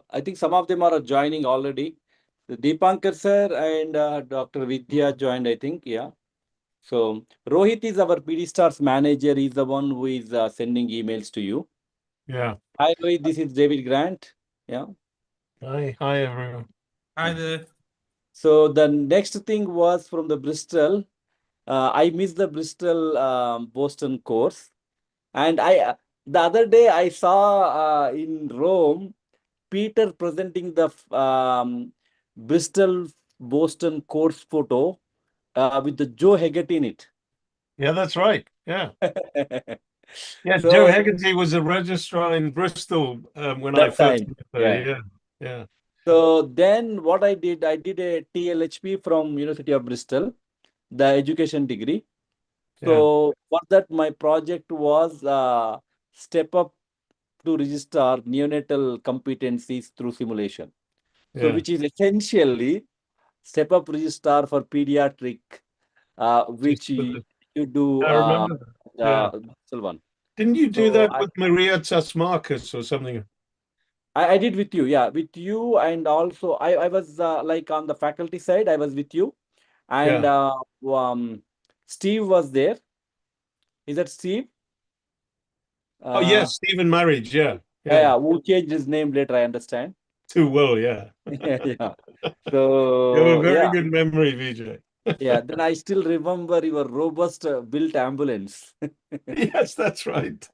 I think some of them are joining already. The Deepankar sir and Dr. Vidya joined, I think. Yeah. So Rohit is our PediSTARS manager. He's the one who is sending emails to you. Yeah. Hi, Rohit. This is David Grant. Yeah. Hi everyone. Hi there. So the next thing was from the Bristol. I missed the Bristol Boston course, and the other day I saw in Rome Peter presenting the Bristol Boston course photo with the Joe Heggett in it. Yeah, that's right. Yeah. Yeah, Joe So Hegarty was a registrar in Bristol when I that first time, met her. yeah. Yeah. Yeah. So then what I did a TLHP from University of Bristol, the education degree. Yeah. So for that, my project was step up to register neonatal competencies through simulation. So Yeah. which is essentially step up register for pediatric, which you do I remember that. Yeah. the Bristol one. Didn't you do So that with Maria Tasmarcus or something? I did with you, yeah, with you, and also I was like on the faculty side, I was with you, and Yeah. Steve was there. Is that Steve? Oh, yes, Stephen Marriage. Yeah. Yeah. Yeah, who changed his name later, I understand. Too well. Yeah. Yeah. You have a So very yeah, good memory, Vijay. yeah. Then I still remember your robust built ambulance. Yes, that's right.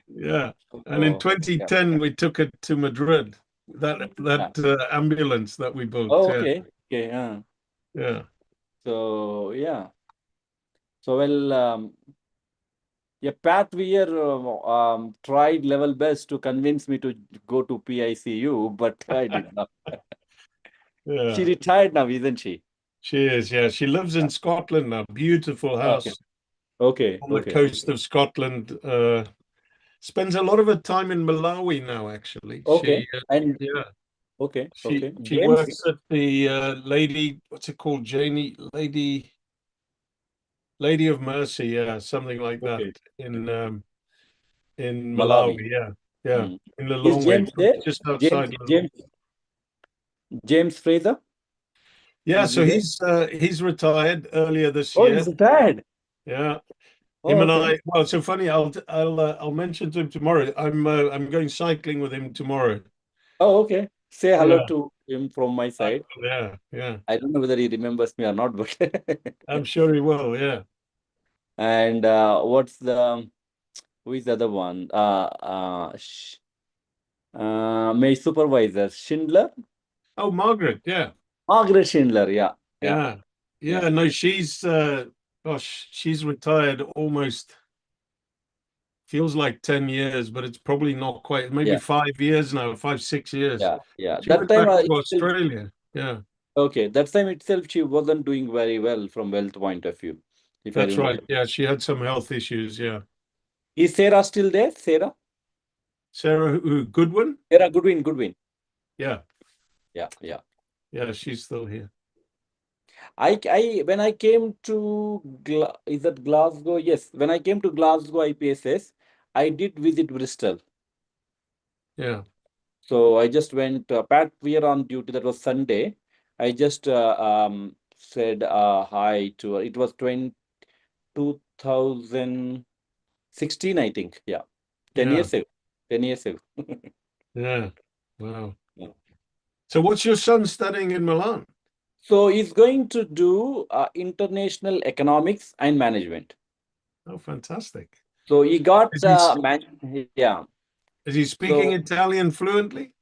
Yeah. And in Oh, yeah. 2010, we took it to Madrid. Yeah. That ambulance that we built. Oh, Yeah. okay. Okay. Yeah. Yeah. So yeah. So well, yeah, Pat Weir tried level best to convince me to go to PICU, but I did not. She Yeah. retired now, isn't she? She is. Yeah. She lives in Scotland now. Beautiful Okay. house Okay. on the Okay. coast of Scotland. Spends a lot of her time in Malawi now, actually. Okay. And Yeah. okay. She Okay. she James. works at the Lady, what's it called? Lady of Mercy, yeah, something like that Okay. in Malawi, Malawi. yeah, yeah, Mm. in the Is Longwe, James there? just James, outside. James, James Fraser? Yeah, Is he so there? he's retired earlier this Oh, year. he's retired. Yeah, Oh, him and okay. I. Well, so funny. I'll mention to him tomorrow. I'm going cycling with him tomorrow. Oh, okay. Say hello Yeah, to him from my side. yeah. I don't know whether he remembers me or not, but I'm sure he will. Yeah. and who is the other one? My supervisor, Schindler? Oh, Margaret. Yeah. Margaret Schindler, yeah. Yeah. Yeah. Yeah. Yeah. No, gosh, she's retired almost, feels like 10 years, but it's probably not quite, maybe Yeah. 5 years now, 6 years. Yeah. Yeah. She That went time back to itself, Australia. Yeah. okay, that time itself she wasn't doing very well from wealth point of view, if I That's remember. right. Yeah. She had some health issues. Yeah. Is Sarah still there? Sarah? Sarah Goodwin? Sarah Goodwin, Goodwin. Yeah. Yeah, yeah. Yeah. She's still here. I when I came to is that Glasgow? Yes, when I came to Glasgow IPSS, I did visit Bristol. Yeah. So I just went. Pat, we are on duty. That was Sunday. I just said hi to her. It was 2016, I think. Yeah, 10 Yeah. years ago. 10 years ago. Yeah. Wow. Yeah. So what's your son studying in Milan? So he's going to do international economics and management. Oh, fantastic. So he got Is he, yeah. is he speaking So Italian fluently?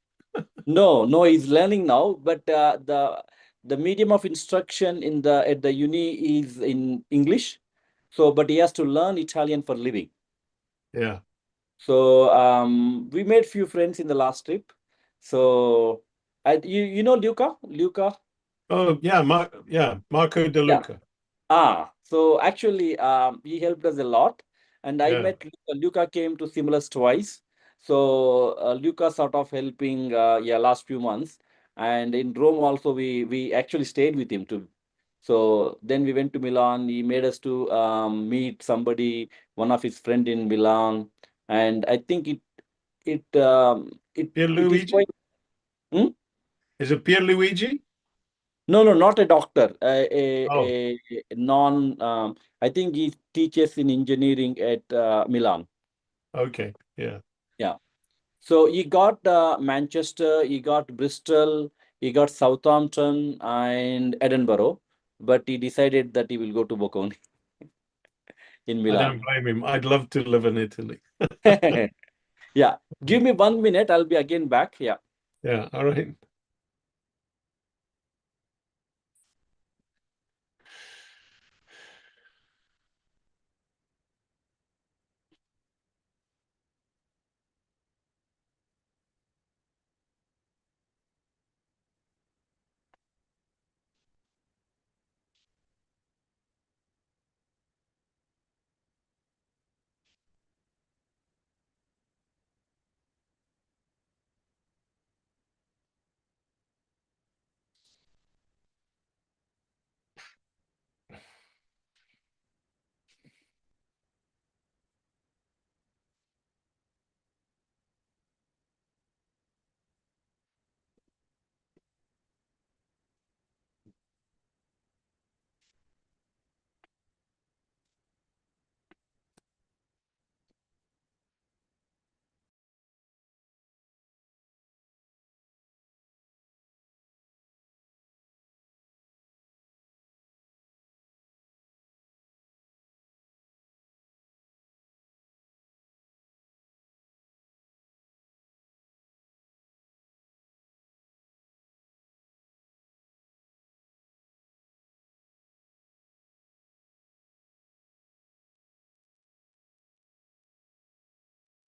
no, he's learning now. But the medium of instruction in the at the uni is in English. So, but he has to learn Italian for living. Yeah. So we made few friends in the last trip. So you know Luca? Oh, yeah. Marco De Yeah. Luca. So actually, he helped us a lot, and I Yeah. met Luca. Luca came to SimNEST twice. So Luca sort of helping, yeah, last few months, and in Rome also we actually stayed with him too. So then we went to Milan. He made us to meet somebody, one of his friend in Milan, and I think it it is Pierluigi? quite. Hmm? Is it Pierluigi? No, no, not a doctor. Oh, A non. I think he teaches in engineering at Milan. okay. Yeah. Yeah. So he got Manchester, he got Bristol, he got Southampton and Edinburgh, but he decided that he will go to Bocconi in I Milan. don't blame him. I'd love to live in Italy. Yeah. Give me 1 minute. I'll be again back. Yeah. Yeah. All right.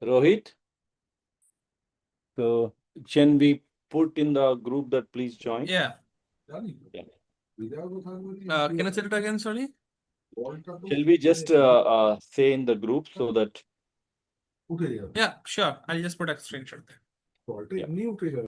Rohit. So can we put in the group that please join? Yeah. Yeah. Can I say it again? Sorry. Shall we just say in the group so that Yeah, sure. I'll just put a screenshot there. yeah.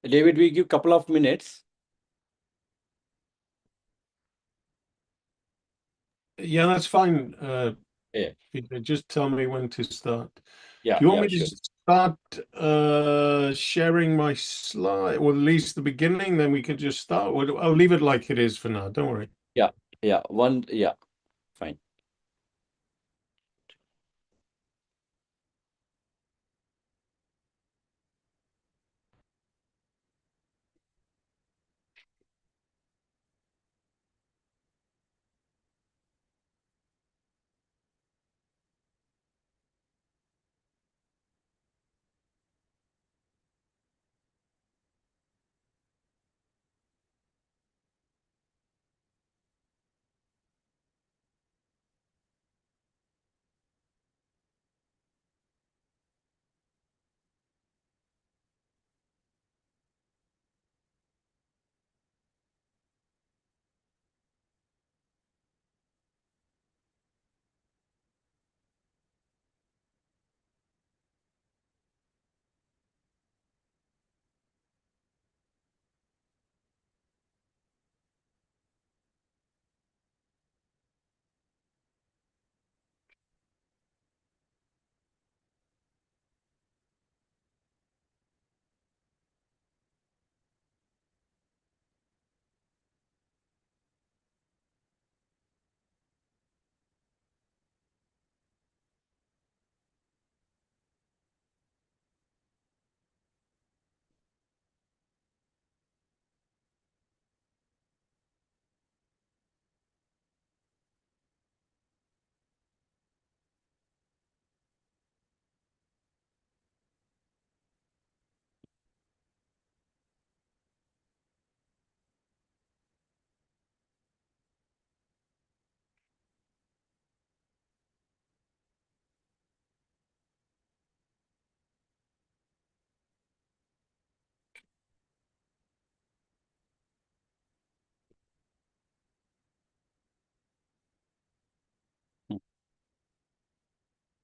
David, we give couple of minutes. Yeah, that's fine. Yeah. Peter, just tell me when to start. Yeah, Do you want yeah, me sure. to start sharing my slide, or at least the beginning? Then we can just start. I'll leave it like it is for now. Don't worry. Yeah, yeah, fine.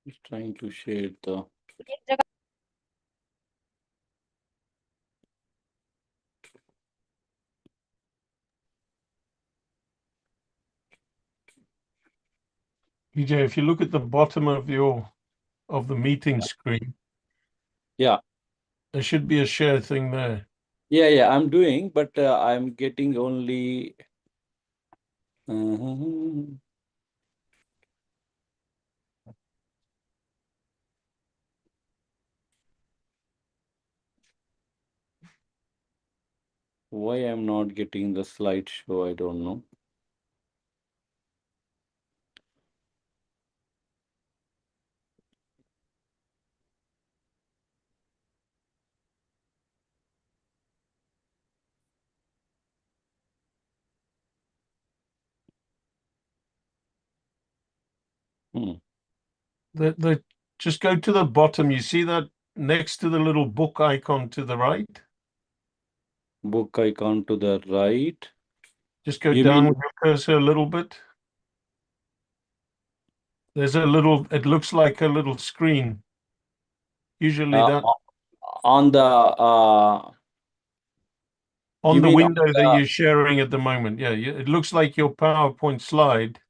Just trying to share the. PJ, if you look at the bottom of the meeting screen, Yeah, there should be a share thing there. yeah, I'm doing, but I'm getting only. Why I'm not getting the slideshow, I don't know. Just go to the bottom. You see that next to the little book icon to the right? Book icon to the right. Just go You down mean with your cursor a little bit. There's a little, it looks like a little screen. Usually that on the on you the mean on window that the, you're sharing at the moment. Yeah, it looks like your PowerPoint slide.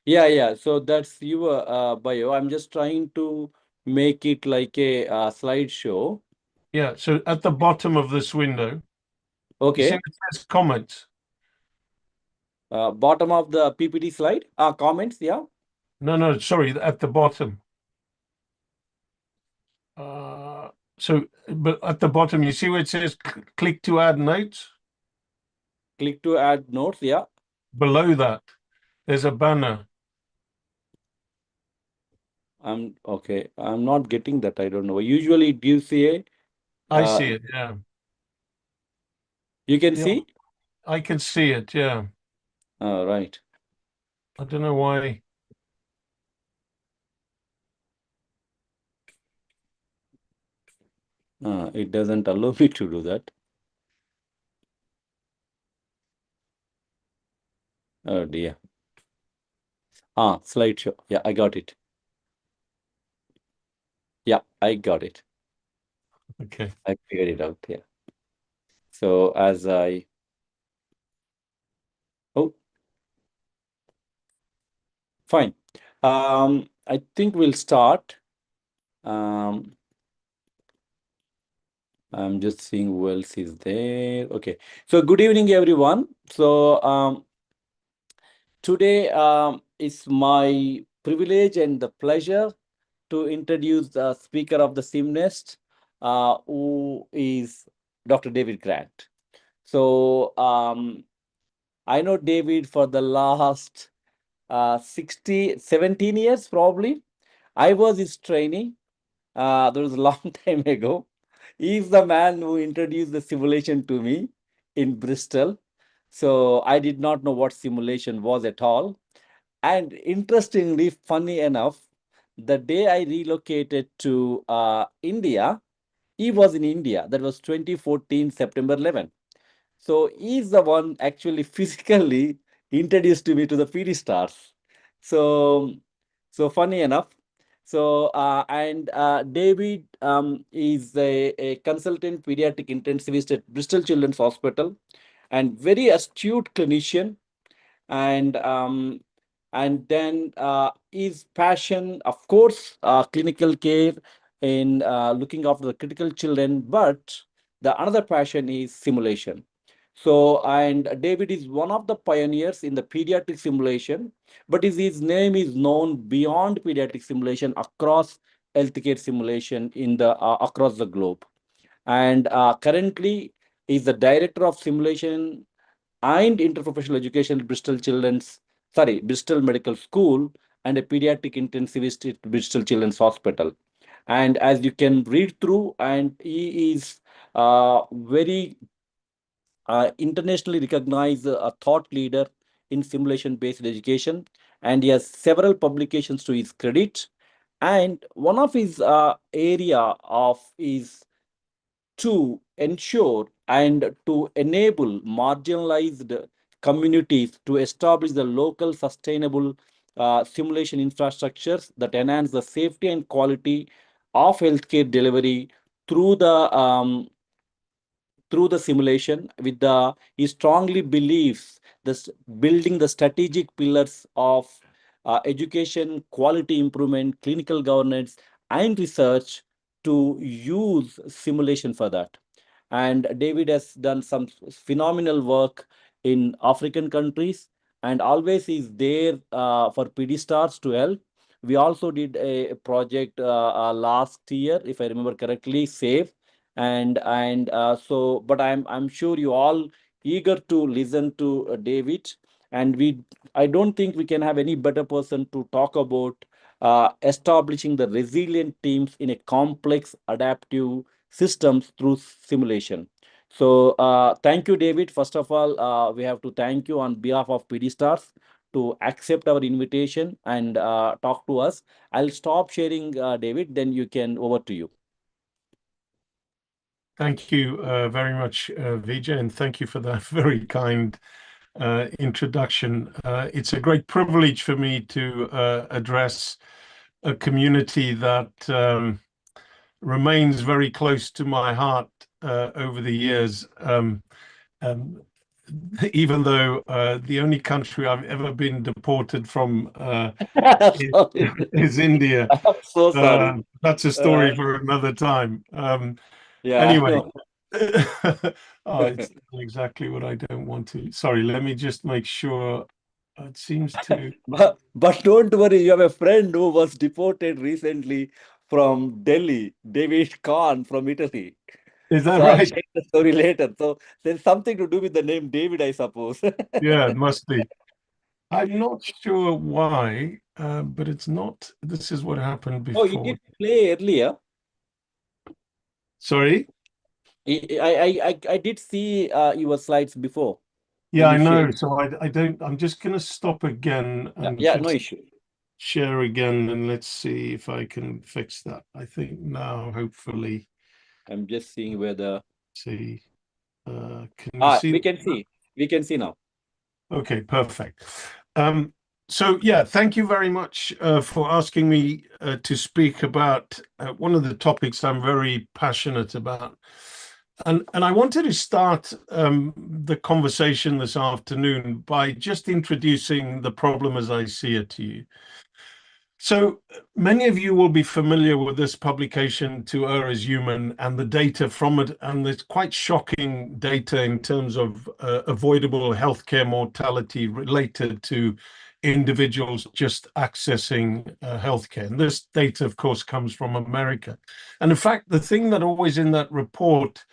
yeah. So that's your bio. I'm just trying to make it like a slideshow. Yeah, so at the bottom of this window, you see Okay. it says comments. Bottom of the PPT slide. Comments. Yeah. No, sorry, at the bottom. But at the bottom, you see where it says click to add notes? Click to add notes. Yeah. Below that, there's a banner. I'm okay. I'm not getting that. I don't know. Usually it gives a. I see it, yeah. You can Yeah, see. I can see it, yeah. Right. I don't know why. It doesn't allow me to do that. Oh dear. Slideshow. Yeah, I got it. Yeah, I got it. Okay. I figured it out. Yeah. So as I, oh, fine. I think we'll start. I'm just seeing who else is there. Okay. So good evening, everyone. So today it's my privilege and the pleasure to introduce the speaker of the SimNEST, who is Dr. David Grant. So I know David for the last 17 years, probably. I was his trainee. That was a long time ago. He's the man who introduced the simulation to me in Bristol. So I did not know what simulation was at all. And interestingly, funny enough, the day I relocated to India, he was in India. That was 2014, September 11. So he's the one actually physically introduced to me to the PediSTARS. So, so funny enough. So, David is a consultant pediatric intensivist at Bristol Children's Hospital and very astute clinician. And then his passion, of course, clinical care in looking after the critical children, but the another passion is simulation. So, and David is one of the pioneers in the pediatric simulation, but his name is known beyond pediatric simulation across healthcare simulation in the across the globe. And currently is the director of simulation and interprofessional education at Bristol Medical School, and a pediatric intensivist at Bristol Children's Hospital. And as you can read through, and he is very internationally recognized a thought leader in simulation-based education, and he has several publications to his credit. And one of his area of is to ensure and to enable marginalized communities to establish the local sustainable simulation infrastructures that enhance the safety and quality of healthcare delivery through the simulation. With the he strongly believes this building the strategic pillars of education, quality improvement, clinical governance, and research to use simulation for that. And David has done some phenomenal work in African countries and always is there for PediSTARS to help. We also did a project last year, if I remember correctly, SAFE. So, but I'm sure you all eager to listen to David. And I don't think we can have any better person to talk about establishing the resilient teams in a complex adaptive systems through simulation. So thank you, David. First of all, we have to thank you on behalf of PediSTARS to accept our invitation and talk to us. I'll stop sharing, David, then you can over to you. Thank you very much, Vijay, and thank you for that very kind introduction. It's a great privilege for me to address a community that remains very close to my heart over the years. Even though the only country I've ever been deported from is India. I'm so sorry. That's a story for another time. Yeah. Anyway, oh, it's exactly what I don't want to. Sorry, let me just make sure. It seems to. But don't worry, you have a friend who was deported recently from Delhi, David Khan from Italy. Is that So I'll right? share the story later. So there's something to do with the name David, I suppose. Yeah, it must be. I'm not sure why, but it's not. This is what happened Oh, you before. did play earlier. Sorry? I did see your slides before. Yeah, I you know. shared. So I don't. I'm just going to stop again and Yeah, no just issue. share again, and let's see if I can fix that. I think now, hopefully, I'm just seeing whether. see. Can you see? We can see. We can see now. Okay, perfect. So yeah, thank you very much for asking me to speak about one of the topics I'm very passionate about, And I wanted to start the conversation this afternoon by just introducing the problem as I see it to you. So many of you will be familiar with this publication, To Err is Human, and the data from it, and there's quite shocking data in terms of avoidable healthcare mortality related to individuals just accessing healthcare. And this data, of course, comes from America. And in fact, the thing that always in that report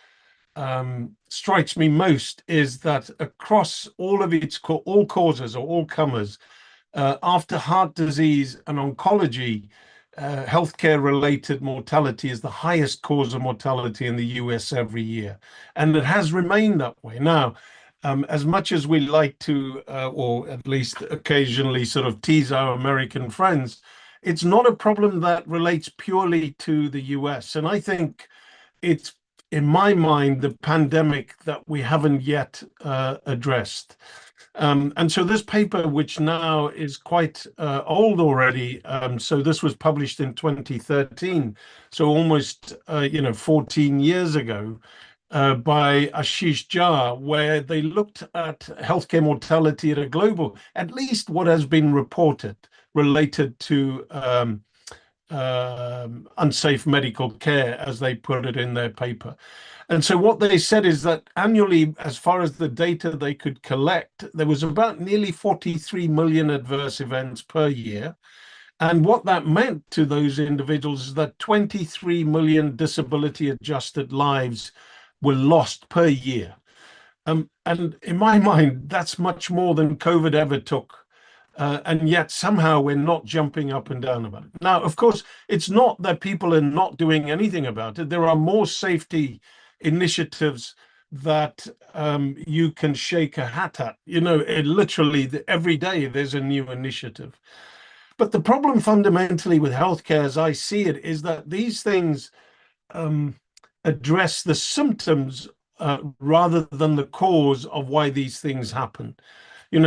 strikes me most is that across all of its all causes or all comers, after heart disease and oncology, healthcare related mortality is the highest cause of mortality in the US every year. And it has remained that way. Now, as much as we like to, or at least occasionally sort of tease our American friends, it's not a problem that relates purely to the US. And I think it's, in my mind, the pandemic that we haven't yet addressed. And so this paper, which now is quite old already, so this was published in 2013, so almost 14 years ago, by Ashish Jha, where they looked at healthcare mortality at a global, at least what has been reported related to unsafe medical care, as they put it in their paper. And so what they said is that annually, as far as the data they could collect, there was about nearly 43 million adverse events per year. And what that meant to those individuals is that 23 million disability adjusted lives were lost per year. And in my mind, that's much more than COVID ever took. And yet somehow we're not jumping up and down about it. Now, of course, it's not that people are not doing anything about it. There are more safety initiatives that you can shake a hat at. Literally every day there's a new initiative. But the problem fundamentally with healthcare, as I see it, is that these things address the symptoms rather than the cause of why these things happen.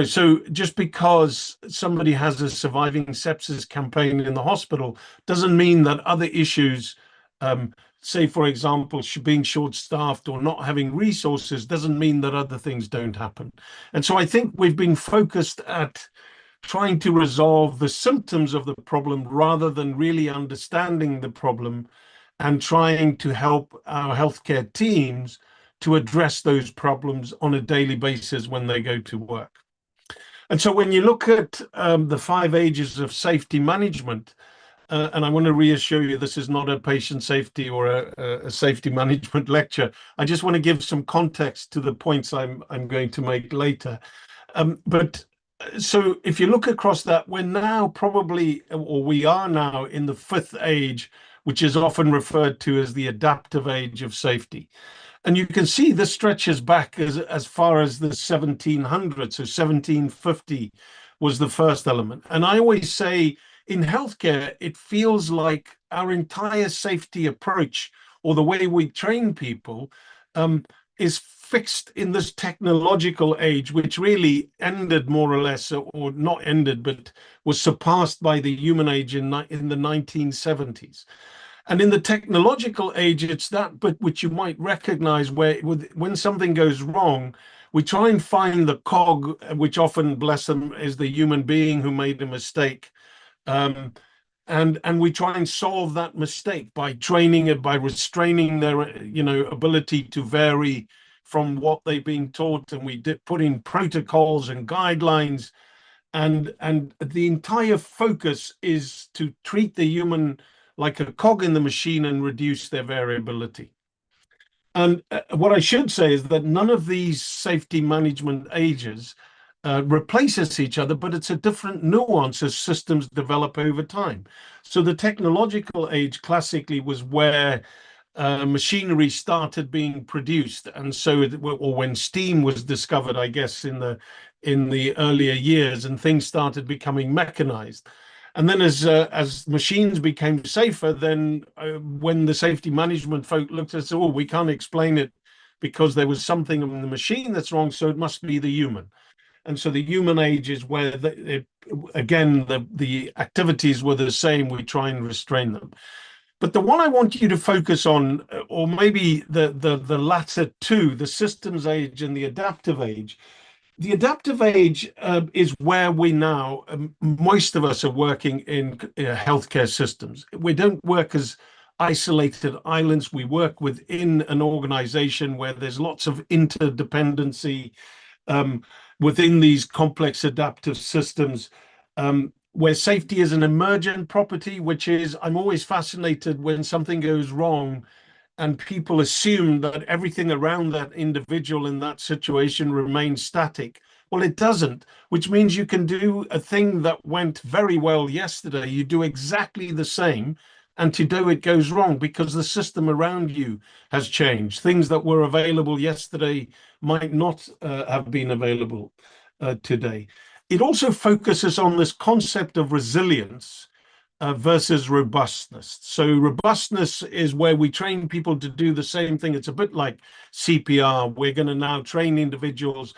So just because somebody has a surviving sepsis campaign in the hospital doesn't mean that other issues, say, for example, being short-staffed or not having resources, doesn't mean that other things don't happen. And so I think we've been focused at trying to resolve the symptoms of the problem rather than really understanding the problem and trying to help our healthcare teams to address those problems on a daily basis when they go to work. And so when you look at the 5 ages of safety management, and I want to reassure you, this is not a patient safety or a safety management lecture. I just want to give some context to the points I'm going to make later. But so if you look across that, we're now probably, or we are now in the 5th age, which is often referred to as the adaptive age of safety. And you can see this stretches back as far as the 1700s. So 1750 was the first element. And I always say in healthcare, it feels like our entire safety approach or the way we train people is fixed in this technological age, which really ended more or less, or not ended, but was surpassed by the human age in the 1970s. And in the technological age, it's that bit which you might recognize where when something goes wrong, we try and find the cog, which often, bless them, is the human being who made a mistake. And we try and solve that mistake by training it, by restraining their ability to vary from what they've been taught. And we put in protocols and guidelines. And the entire focus is to treat the human like a cog in the machine and reduce their variability. And what I should say is that none of these safety management ages replaces each other, but it's a different nuance as systems develop over time. So the technological age classically was where machinery started being produced, and so or when steam was discovered, I guess in the earlier years, and things started becoming mechanized. And then as machines became safer, then when the safety management folk looked at it, oh, we can't explain it because there was something in the machine that's wrong, so it must be the human. And so the human age is where, again, the activities were the same. We try and restrain them. But the one I want you to focus on, or maybe the latter two, the systems age and the adaptive age. The adaptive age is where we now, most of us are working in healthcare systems. We don't work as isolated islands. We work within an organization where there's lots of interdependency um, within these complex adaptive systems, where safety is an emergent property, which is, I'm always fascinated when something goes wrong and people assume that everything around that individual in that situation remains static. Well, it doesn't, which means you can do a thing that went very well yesterday. You do exactly the same, and today it goes wrong because the system around you has changed. Things that were available yesterday might not have been available today. It also focuses on this concept of resilience versus robustness. So robustness is where we train people to do the same thing. It's a bit like CPR. We're going to now train individuals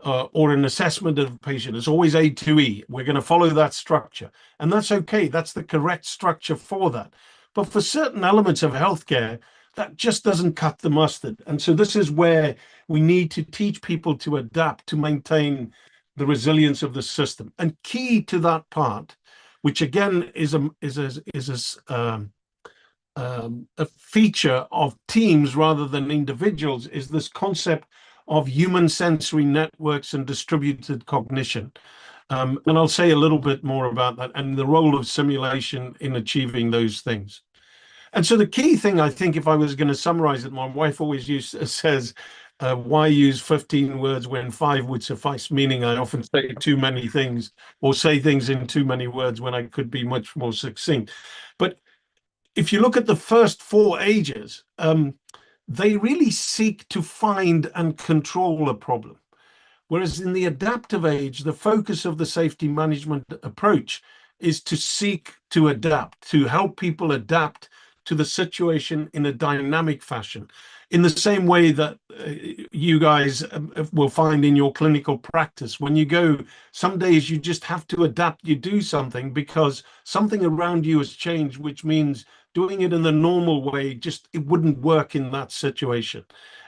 or an assessment of the patient. It's always A to E. We're going to follow that structure. And that's okay. That's the correct structure for that. But for certain elements of healthcare, that just doesn't cut the mustard. And so this is where we need to teach people to adapt, to maintain the resilience of the system. And key to that part, which again is a feature of teams rather than individuals, is this concept of human sensory networks and distributed cognition. And I'll say a little bit more about that and the role of simulation in achieving those things. And so the key thing, I think, if I was going to summarize it, my wife always says, why use 15 words when 5 would suffice? Meaning I often say too many things or say things in too many words when I could be much more succinct. But if you look at the first 4 ages, they really seek to find and control a problem. Whereas in the adaptive age, the focus of the safety management approach is to seek to adapt, to help people adapt to the situation in a dynamic fashion, in the same way that you guys will find in your clinical practice. When you go, some days you just have to adapt, you do something because something around you has changed, which means doing it in the normal way, it wouldn't work in that situation.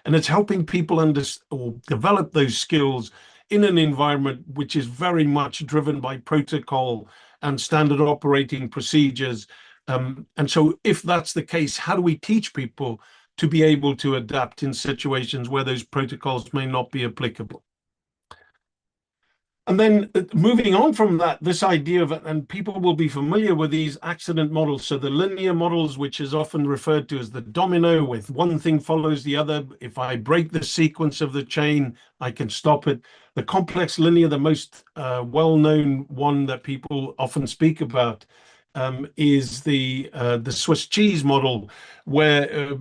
And it's helping people understand or develop those skills in an environment which is very much driven by protocol and standard operating procedures. And so if that's the case, how do we teach people to be able to adapt in situations where those protocols may not be applicable? And then moving on from that, this idea of, and people will be familiar with these accident models. So the linear models, which is often referred to as the domino, with one thing follows the other. If I break the sequence of the chain, I can stop it. The complex linear, the most well-known one that people often speak about, is the Swiss cheese model, where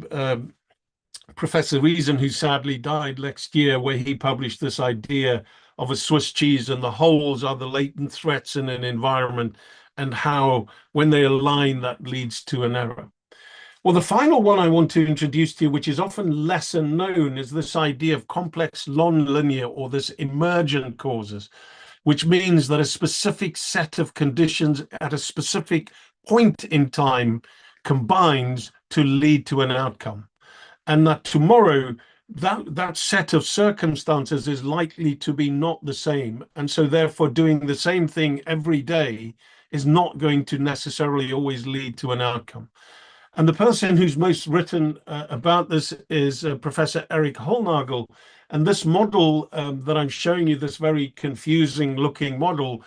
Professor Reason, who sadly died last year, where he published this idea of a Swiss cheese, and the holes are the latent threats in an environment, and how when they align, that leads to an error. Well, the final one I want to introduce to you, which is often lesser known, is this idea of complex non-linear, or this emergent causes, which means that a specific set of conditions at a specific point in time combines to lead to an outcome. And that tomorrow, that set of circumstances is likely to be not the same. And so therefore doing the same thing every day is not going to necessarily always lead to an outcome. And the person who's most written about this is Professor Eric Hollnagel. And this model that I'm showing you, this very confusing looking model,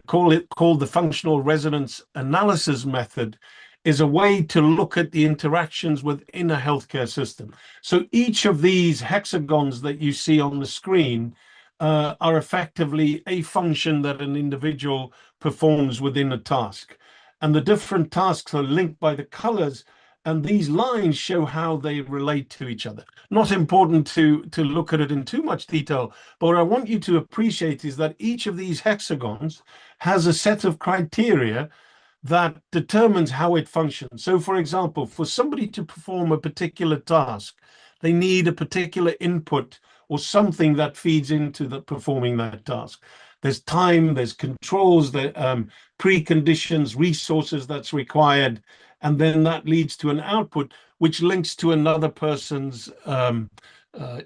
called the functional resonance analysis method, is a way to look at the interactions within a healthcare system. So each of these hexagons that you see on the screen are effectively a function that an individual performs within a task. And the different tasks are linked by the colors, and these lines show how they relate to each other. Not important to look at it in too much detail, but what I want you to appreciate is that each of these hexagons has a set of criteria that determines how it functions. So, for example, for somebody to perform a particular task, they need a particular input or something that feeds into performing that task. There's time, there's controls, preconditions, resources that's required, and then that leads to an output which links to another person's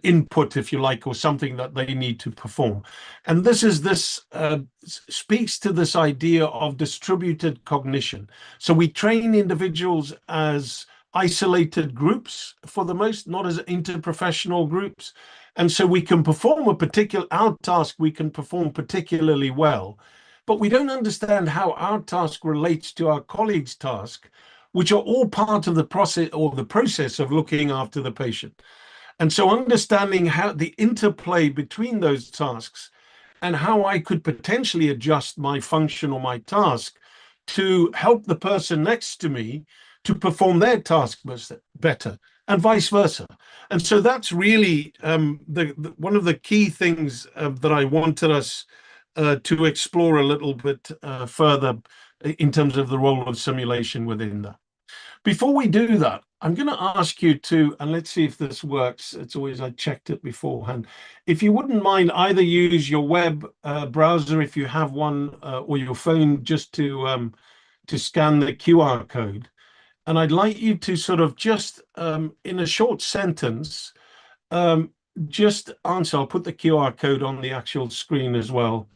input, if you like, or something that they need to perform. And this speaks to this idea of distributed cognition. So we train individuals as isolated groups for the most, not as interprofessional groups. And so we can perform our task we can perform particularly well, but we don't understand how our task relates to our colleagues' task, which are all part of the process of looking after the patient. And so understanding how the interplay between those tasks and how I could potentially adjust my function or my task to help the person next to me to perform their task better, and vice versa. And so that's really one of the key things that I wanted us to explore a little bit further in terms of the role of simulation within that. Before we do that, I'm going to ask you to, and let's see if this works. It's always, I checked it beforehand. If you wouldn't mind, either use your web browser if you have one, or your phone, just to scan the QR code. And I'd like you to sort of just, in a short sentence, just answer. I'll put the QR code on the actual screen as well.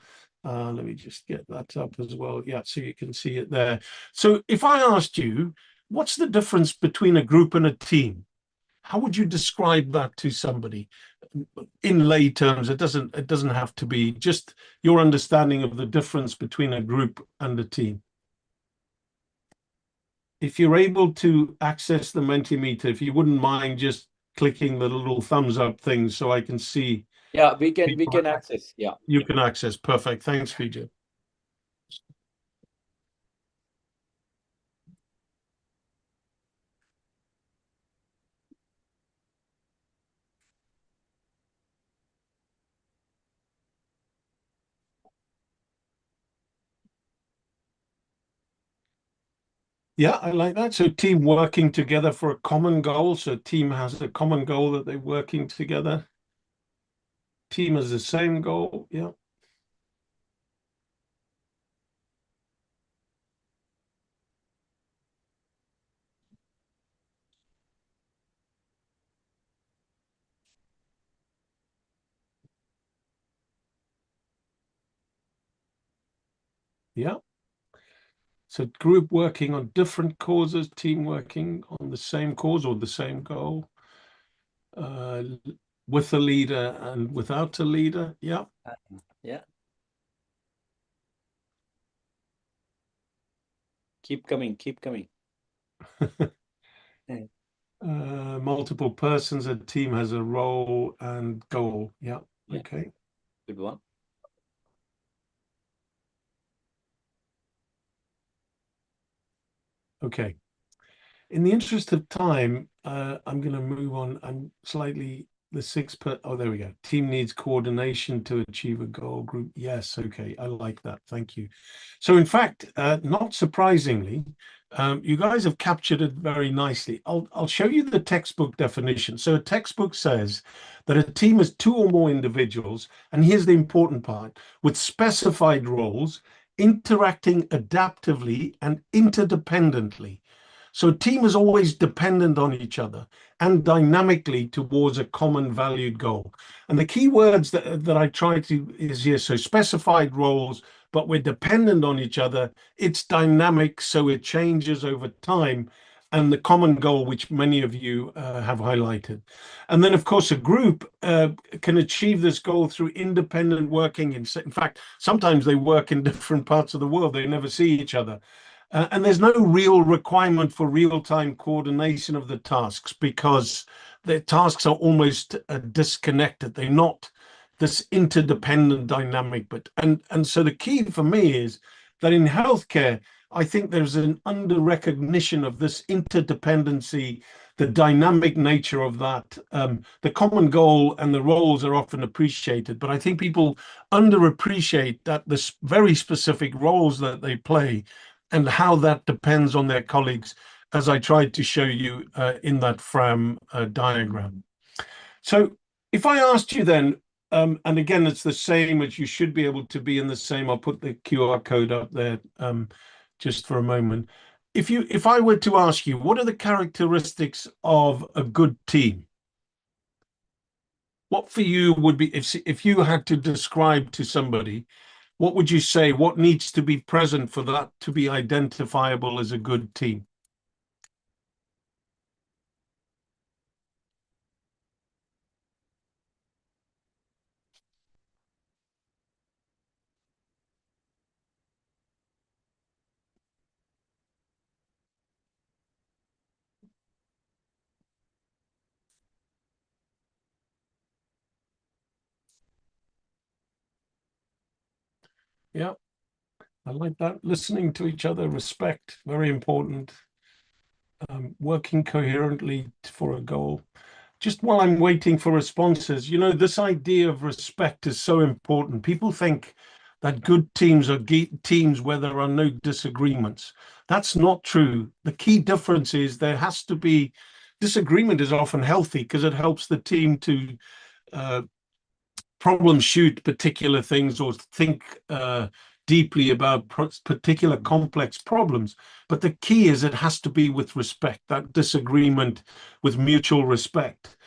Let me just get that up as well. Yeah, so you can see it there. So if I asked you, what's the difference between a group and a team? How would you describe that to somebody in lay terms? It doesn't have to be, just your understanding of the difference between a group and a team. If you're able to access the Mentimeter, if you wouldn't mind just clicking the little thumbs up thing so I can see. Yeah, we can access. Yeah. You can access. Perfect. Thanks, Vijay. Yeah, I like that. So team working together for a common goal. So team has a common goal that they're working together. Team has the same goal. Yeah. Yeah. So group working on different causes, team working on the same cause or the same goal, with a leader and without a leader. Yeah. Yeah. Keep coming. Multiple persons, a team has a role and goal. Yeah. Okay. Good one. Okay. In the interest of time, I'm going to move on. I'm slightly oh, there we go. Team needs coordination to achieve a goal. Group. Yes. Okay. I like that. Thank you. So in fact, not surprisingly, you guys have captured it very nicely. I'll show you the textbook definition. So a textbook says that a team is two or more individuals, and here's the important part, with specified roles, interacting adaptively and interdependently. So a team is always dependent on each other and dynamically towards a common valued goal. And the key words that I try to is here, so specified roles, but we're dependent on each other. It's dynamic, so it changes over time, and the common goal, which many of you have highlighted. And then, of course, a group can achieve this goal through independent working. In fact, sometimes they work in different parts of the world. They never see each other. And there's no real requirement for real-time coordination of the tasks because the tasks are almost disconnected. They're not this interdependent dynamic. And so the key for me is that in healthcare, I think there's an under recognition of this interdependency, the dynamic nature of that. The common goal and the roles are often appreciated, but I think people underappreciate that the very specific roles that they play and how that depends on their colleagues, as I tried to show you in that Fram diagram. So if I asked you then, and again, it's the same as you should be able to be in the same, I'll put the QR code up there just for a moment. if I were to ask you, what are the characteristics of a good team? What for you would be, if you had to describe to somebody, what would you say? What needs to be present for that to be identifiable as a good team? Yeah, I like that. Listening to each other, respect, very important. Working coherently for a goal. Just while I'm waiting for responses, this idea of respect is so important. People think that good teams are teams where there are no disagreements. That's not true. The key difference is there has to be disagreement is often healthy because it helps the team to uh, problem shoot particular things or think deeply about particular complex problems. But the key is it has to be with respect, that disagreement with mutual respect,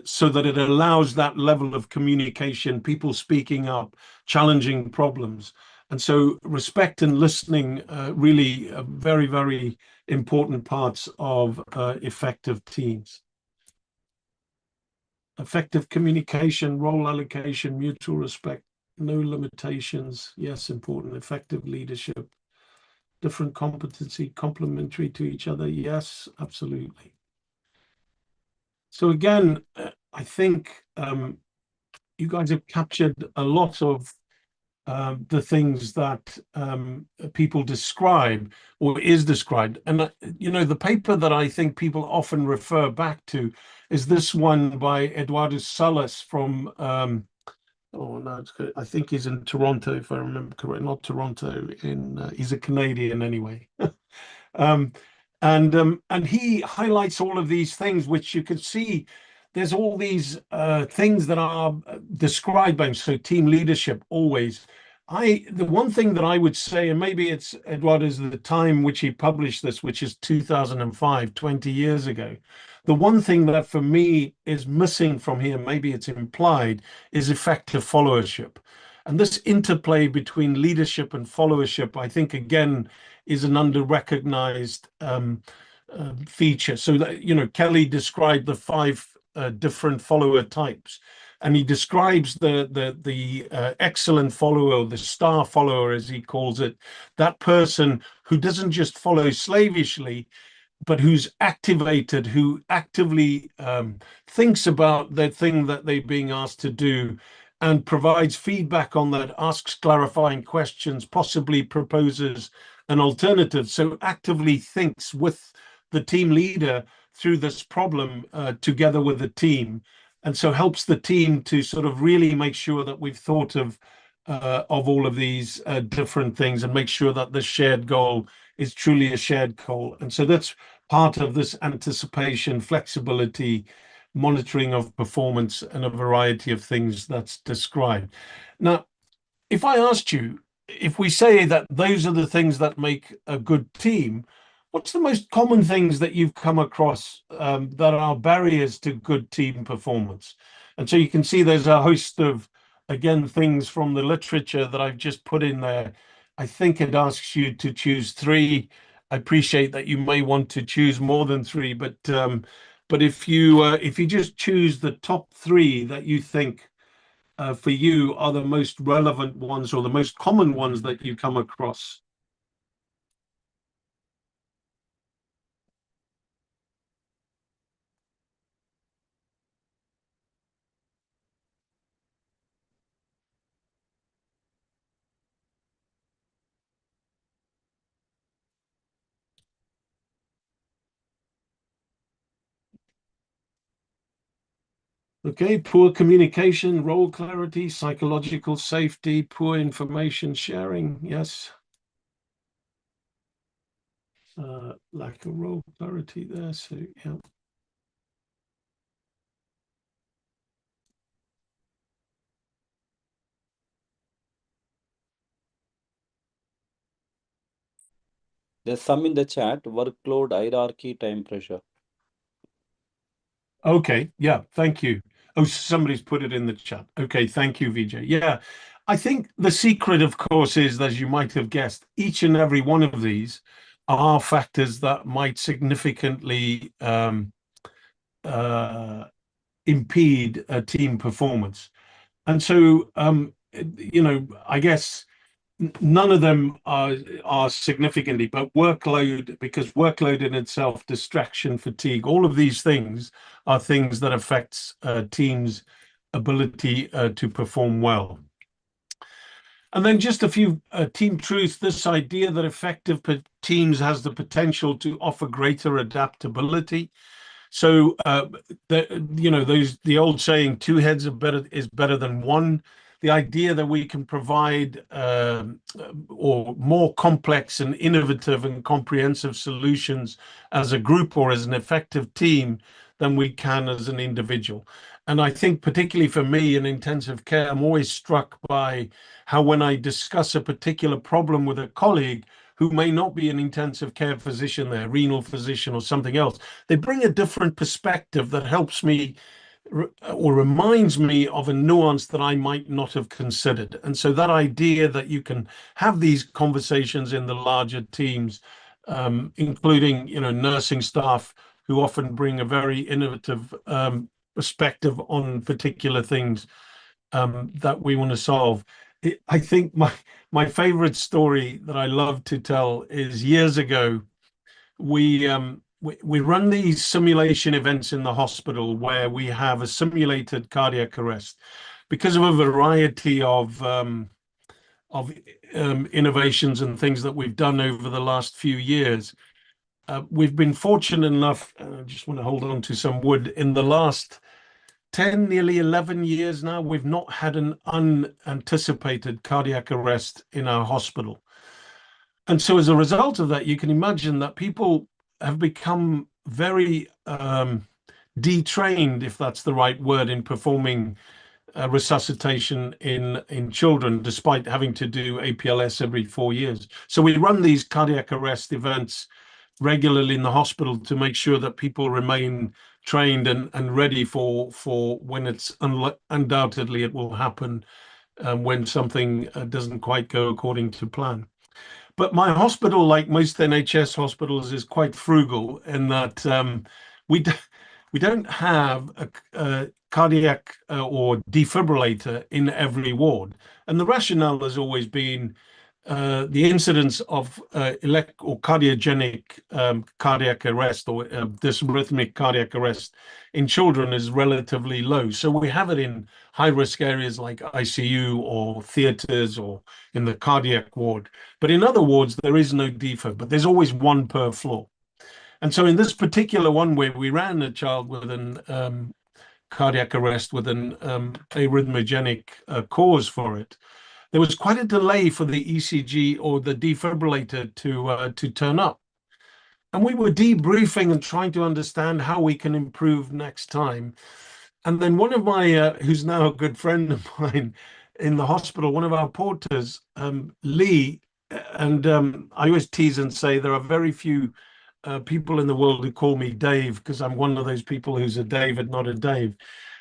so that it allows that level of communication, people speaking up, challenging problems. And so respect and listening really are very, very important parts of effective teams. Effective communication, role allocation, mutual respect, no limitations. Yes, important. Effective leadership, different competency, complementary to each other. Yes, absolutely. So again, I think you guys have captured a lot of the things that people describe or is described. And, the paper that I think people often refer back to is this one by Eduardo Salas from, oh no, I think he's in Toronto, if I remember correctly, not Toronto, he's a Canadian anyway. Um, and he highlights all of these things, which you can see. There's all these things that are described by him. So team leadership always. The one thing that I would say, and maybe it's Eduardo's the time which he published this, which is 2005, 20 years ago. The one thing that for me is missing from here, maybe it's implied, is effective followership. And this interplay between leadership and followership, I think, again, is an under-recognized feature. So that, Kelly described the five different follower types, and he describes the excellent follower, the star follower, as he calls it, that person who doesn't just follow slavishly, but who's activated, who actively thinks about the thing that they're being asked to do and provides feedback on that, asks clarifying questions, possibly proposes an alternative. So actively thinks with the team leader through this problem together with the team. And so helps the team to sort of really make sure that we've thought of all of these different things and make sure that the shared goal is truly a shared goal. And so that's part of this anticipation, flexibility, monitoring of performance, and a variety of things that's described. Now, if I asked you, if we say that those are the things that make a good team, what's the most common things that you've come across that are barriers to good team performance? And so you can see there's a host of, again, things from the literature that I've just put in there. I think it asks you to choose three. I appreciate that you may want to choose more than three, but if you just choose the top three that you think for you are the most relevant ones or the most common ones that you come across. Okay, poor communication, role clarity, psychological safety, poor information sharing. Yes. Lack of role clarity there. So, yeah. There's some in the chat, workload, hierarchy, time pressure. Okay, yeah, thank you. Oh, somebody's put it in the chat. Okay, thank you, Vijay. Yeah, I think the secret, of course, is, as you might have guessed, each and every one of these are factors that might significantly impede a team performance. And so, I guess none of them are significantly, but workload, because workload in itself, distraction, fatigue, all of these things are things that affects teams' ability to perform well. And then just a few team truths. This idea that effective teams has the potential to offer greater adaptability. So the old saying, two heads is better than one. The idea that we can provide or more complex and innovative and comprehensive solutions as a group or as an effective team than we can as an individual. And I think particularly for me in intensive care, I'm always struck by how when I discuss a particular problem with a colleague who may not be an intensive care physician, their renal physician or something else, they bring a different perspective that helps me or reminds me of a nuance that I might not have considered. And so that idea that you can have these conversations in the larger teams, including nursing staff who often bring a very innovative perspective on particular things that we want to solve. I think my favorite story that I love to tell is years ago, we run these simulation events in the hospital where we have a simulated cardiac arrest because of a variety of innovations and things that we've done over the last few years. We've been fortunate enough, I just want to hold on to some wood, in the last 10, nearly 11 years now, we've not had an unanticipated cardiac arrest in our hospital. And so as a result of that, you can imagine that people have become very detrained, if that's the right word, in performing resuscitation in children, despite having to do APLS every 4 years. So we run these cardiac arrest events regularly in the hospital to make sure that people remain trained and ready for when it's undoubtedly it will happen when something doesn't quite go according to plan. But my hospital, like most NHS hospitals, is quite frugal in that we don't have a cardiac or defibrillator in every ward. And the rationale has always been the incidence of or cardiogenic cardiac arrest or dysrhythmic cardiac arrest in children is relatively low. So we have it in high-risk areas like ICU or theaters or in the cardiac ward. But in other wards, there is no defib, but there's always one per floor. And so in this particular one where we ran a child with an cardiac arrest with an arrhythmogenic cause for it, there was quite a delay for the ECG or the defibrillator to turn up. And we were debriefing and trying to understand how we can improve next time. And then one of my, who's now a good friend of mine in the hospital, one of our porters, Lee, and I always tease and say there are very few people in the world who call me Dave because I'm one of those people who's a David, not a Dave.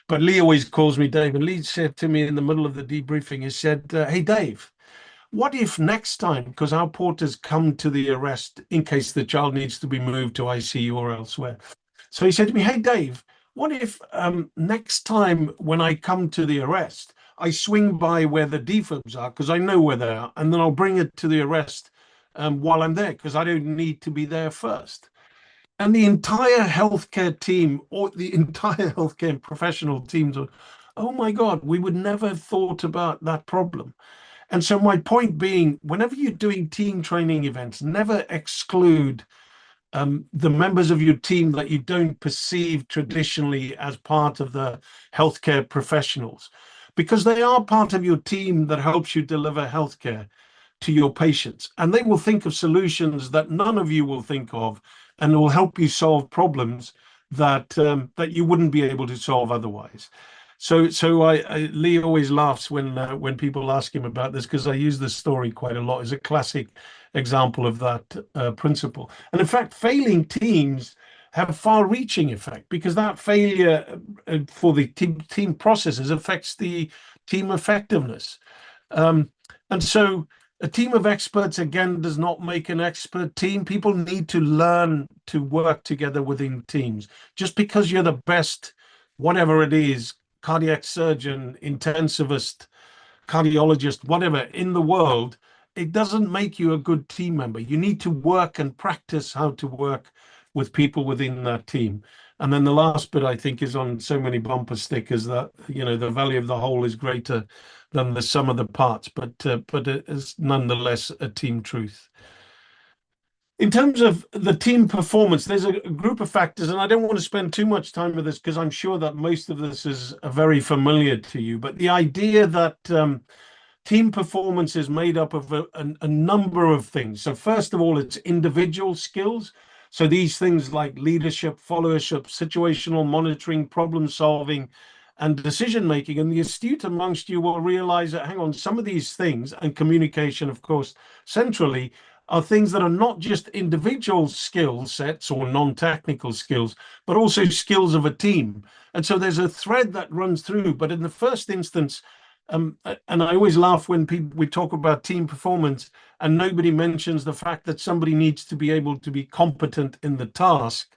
But Lee always calls me Dave. And Lee said to me in the middle of the debriefing, he said, hey, Dave, what if next time, because our porters come to the arrest in case the child needs to be moved to ICU or elsewhere. So he said to me, hey, Dave, what if next time when I come to the arrest, I swing by where the defibs are because I know where they are, and then I'll bring it to the arrest while I'm there because I don't need to be there first. And the entire healthcare team or the entire healthcare professional teams are, oh my God, we would never have thought about that problem. And so my point being, whenever you're doing team training events, never exclude the members of your team that you don't perceive traditionally as part of the healthcare professionals, because they are part of your team that helps you deliver healthcare to your patients. And they will think of solutions that none of you will think of, and will help you solve problems that that you wouldn't be able to solve otherwise. So Lee always laughs when people ask him about this, because I use this story quite a lot. It's a classic example of that principle. And in fact, failing teams have far-reaching effect, because that failure for the team processes affects the team effectiveness. And so a team of experts, again, does not make an expert team. People need to learn to work together within teams. Just because you're the best, whatever it is, cardiac surgeon, intensivist, cardiologist, whatever, in the world, it doesn't make you a good team member. You need to work and practice how to work with people within that team. And then the last bit, I think, is on so many bumper stickers that, the value of the whole is greater than the sum of the parts, but it is nonetheless a team truth. In terms of the team performance, there's a group of factors, and I don't want to spend too much time with this because I'm sure that most of this is very familiar to you. But the idea that team performance is made up of a number of things. So first of all, it's individual skills. So these things like leadership, followership, situational monitoring, problem solving, and decision making. And the astute amongst you will realize that, hang on, some of these things, and communication, of course, centrally, are things that are not just individual skill sets or non-technical skills, but also skills of a team. And so there's a thread that runs through. But in the first instance, and I always laugh when we talk about team performance and nobody mentions the fact that somebody needs to be able to be competent in the task.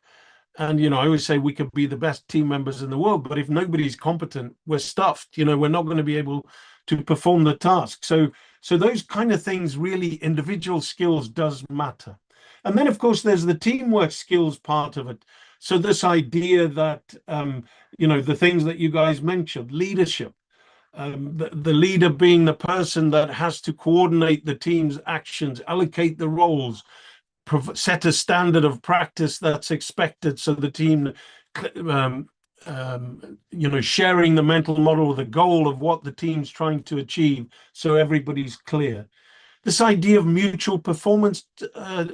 And, I always say we could be the best team members in the world, but if nobody's competent, we're stuffed. We're not going to be able to perform the task. So those kind of things, really, individual skills does matter. And then, of course, there's the teamwork skills part of it. So this idea that, the things that you guys mentioned, leadership, the leader being the person that has to coordinate the team's actions, allocate the roles, set a standard of practice that's expected, so the team, sharing the mental model, the goal of what the team's trying to achieve, so everybody's clear. This idea of mutual performance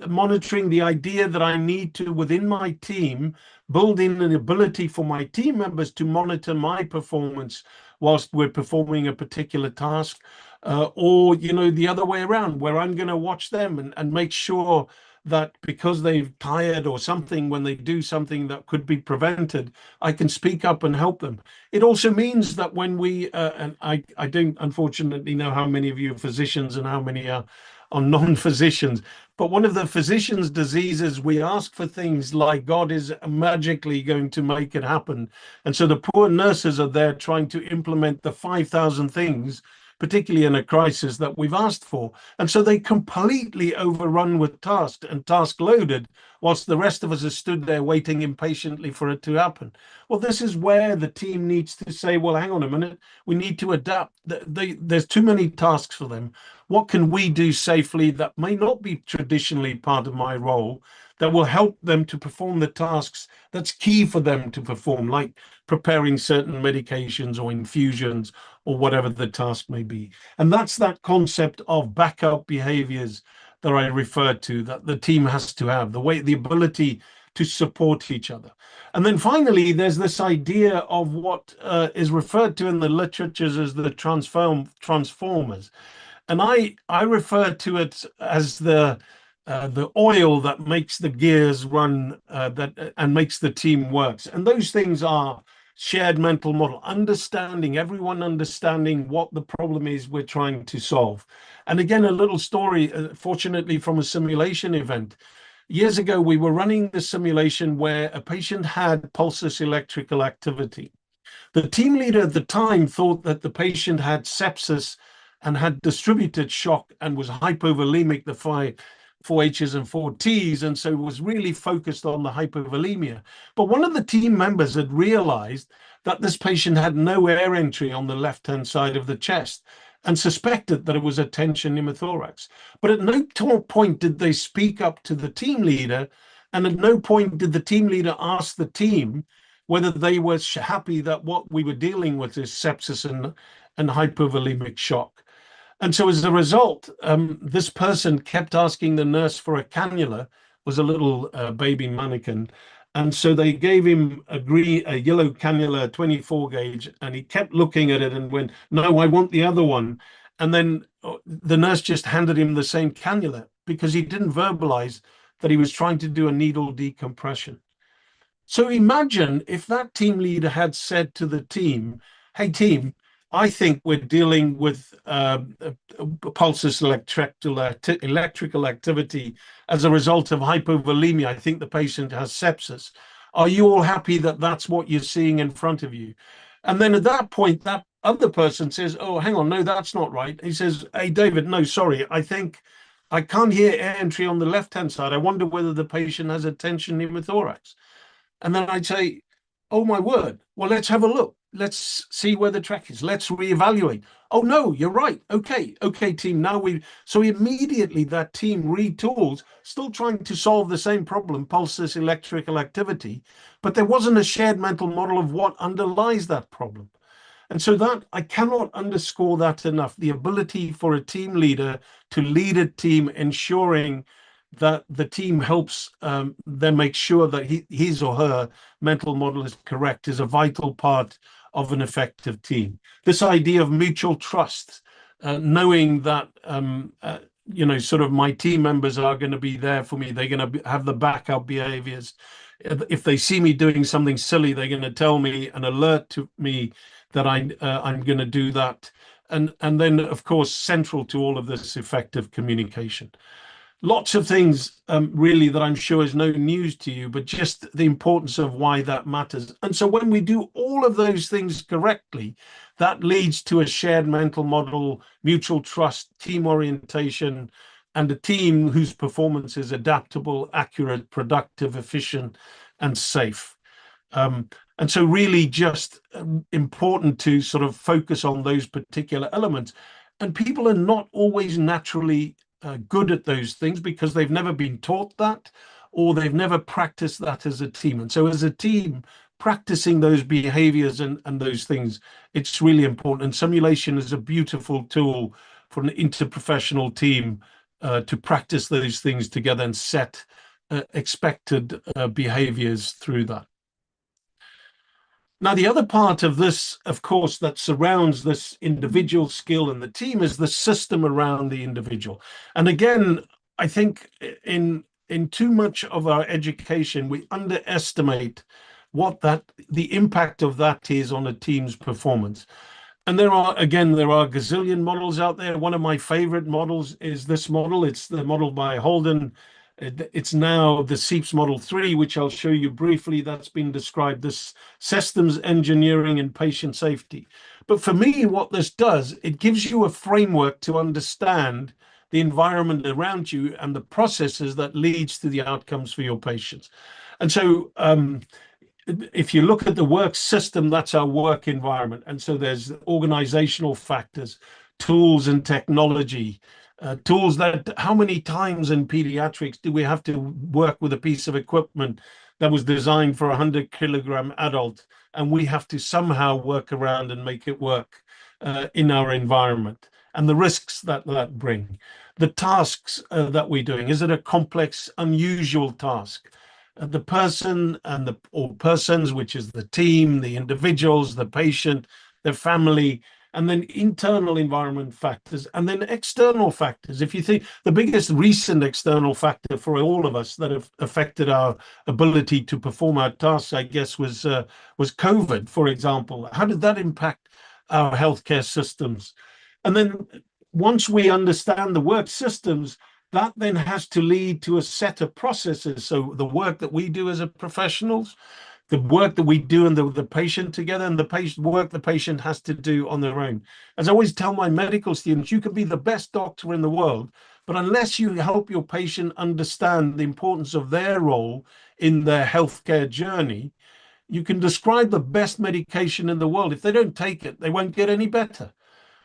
monitoring, the idea that I need to, within my team, build in an ability for my team members to monitor my performance whilst we're performing a particular task, or, the other way around, where I'm going to watch them and make sure that because they've tired or something, when they do something that could be prevented, I can speak up and help them. It also means that when we, and I don't unfortunately know how many of you are physicians and how many are non-physicians, but one of the physician's diseases, we ask for things like God is magically going to make it happen. And so the poor nurses are there trying to implement the 5,000 things, particularly in a crisis, that we've asked for. And so they completely overrun with tasks and task loaded, whilst the rest of us are stood there waiting impatiently for it to happen. Well, this is where the team needs to say, well, hang on a minute, we need to adapt. There's too many tasks for them. What can we do safely that may not be traditionally part of my role, that will help them to perform the tasks that's key for them to perform, like preparing certain medications or infusions or whatever the task may be. And that's that concept of backup behaviors that I referred to, that the team has to have, the ability to support each other. And then finally, there's this idea of what is referred to in the literatures as the transformers. And I refer to it as the oil that makes the gears run, and makes the team works. And those things are shared mental model, everyone understanding what the problem is we're trying to solve. And again, a little story, fortunately from a simulation event. Years ago, we were running the simulation where a patient had pulsus electrical activity. The team leader at the time thought that the patient had sepsis and had distributed shock and was hypovolemic, the 4H's and 4T's, and so was really focused on the hypovolemia. But one of the team members had realized that this patient had no air entry on the left-hand side of the chest and suspected that it was a tension pneumothorax. But at no point did they speak up to the team leader, and at no point did the team leader ask the team whether they were happy that what we were dealing with is sepsis and hypovolemic shock. And so as a result, this person kept asking the nurse for a cannula, was a little baby mannequin, And so they gave him a yellow cannula, 24 gauge, and he kept looking at it and went, "No, I want the other one." And then the nurse just handed him the same cannula because he didn't verbalize that he was trying to do a needle decompression. So imagine if that team leader had said to the team, "Hey, team, I think we're dealing with pulsus electrical activity as a result of hypovolemia. I think the patient has sepsis. Are you all happy that that's what you're seeing in front of you?" And then at that point, that other person says, "Oh, hang on, no, that's not right." He says, "Hey, David, no, sorry, I think I can't hear air entry on the left-hand side. I wonder whether the patient has a tension pneumothorax." And then I'd say, "Oh my word, well, let's have a look. Let's see where the track is. Let's reevaluate. Oh no, you're right. Okay, team. So immediately that team retools, still trying to solve the same problem, pulsus electrical activity, but there wasn't a shared mental model of what underlies that problem. And so that I cannot underscore that enough. The ability for a team leader to lead a team, ensuring that the team helps them make sure that his or her mental model is correct, is a vital part of an effective team. This idea of mutual trust, knowing that sort of my team members are going to be there for me. They're going to have the backup behaviors. If they see me doing something silly, they're going to tell me and alert to me that I'm going to do that. And then, of course, central to all of this, effective communication. Lots of things really that I'm sure is no news to you, but just the importance of why that matters. And so when we do all of those things correctly, that leads to a shared mental model, mutual trust, team orientation, and a team whose performance is adaptable, accurate, productive, efficient, and safe. And so really just important to sort of focus on those particular elements. And people are not always naturally good at those things because they've never been taught that, or they've never practiced that as a team. And so as a team, practicing those behaviors and those things, it's really important. And simulation is a beautiful tool for an interprofessional team to practice those things together and set expected behaviors through that. Now, the other part of this, of course, that surrounds this individual skill and the team is the system around the individual. And again, I think in too much of our education, we underestimate what the impact of that is on a team's performance. And there are gazillion models out there. One of my favorite models is this model. It's the model by Holden. It's now the SEEPS Model 3, which I'll show you briefly. That's been described as systems engineering and patient safety. But for me, what this does, it gives you a framework to understand the environment around you and the processes that leads to the outcomes for your patients. And so if you look at the work system, that's our work environment. And so there's organizational factors, tools and technology, tools that how many times in pediatrics do we have to work with a piece of equipment that was designed for a 100-kilogram adult, and we have to somehow work around and make it work in our environment, and the risks that bring. The tasks that we're doing, is it a complex, unusual task? The person and or persons, which is the team, the individuals, the patient, the family, and then internal environment factors, and then external factors. If you think the biggest recent external factor for all of us that have affected our ability to perform our tasks, I guess, was COVID, for example. How did that impact our healthcare systems? And then once we understand the work systems, that then has to lead to a set of processes. So the work that we do as a professionals, the work that we do and the patient together, and the work the patient has to do on their own. As I always tell my medical students, you can be the best doctor in the world, but unless you help your patient understand the importance of their role in their healthcare journey, you can describe the best medication in the world. If they don't take it, they won't get any better.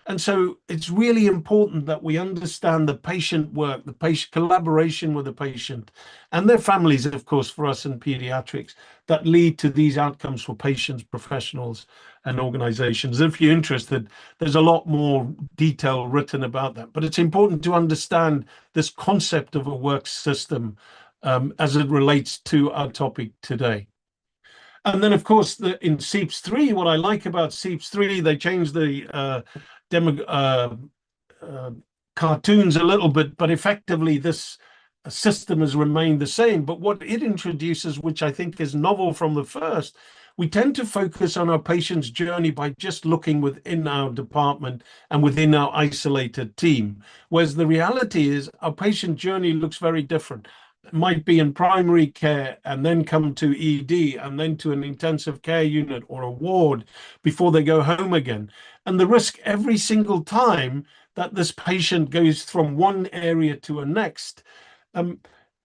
And so it's really important that we understand the patient work, the patient collaboration with the patient and their families, of course, for us in pediatrics, that lead to these outcomes for patients, professionals, and organizations. If you're interested, there's a lot more detail written about that. But it's important to understand this concept of a work system as it relates to our topic today. And then, of course, in SEEPS 3, what I like about SEEPS 3, they changed the cartoons a little bit, but effectively this system has remained the same. But what it introduces, which I think is novel from the first, we tend to focus on our patient's journey by just looking within our department and within our isolated team. Whereas the reality is our patient journey looks very different. It might be in primary care and then come to ED and then to an intensive care unit or a ward before they go home again. And the risk every single time that this patient goes from one area to a next,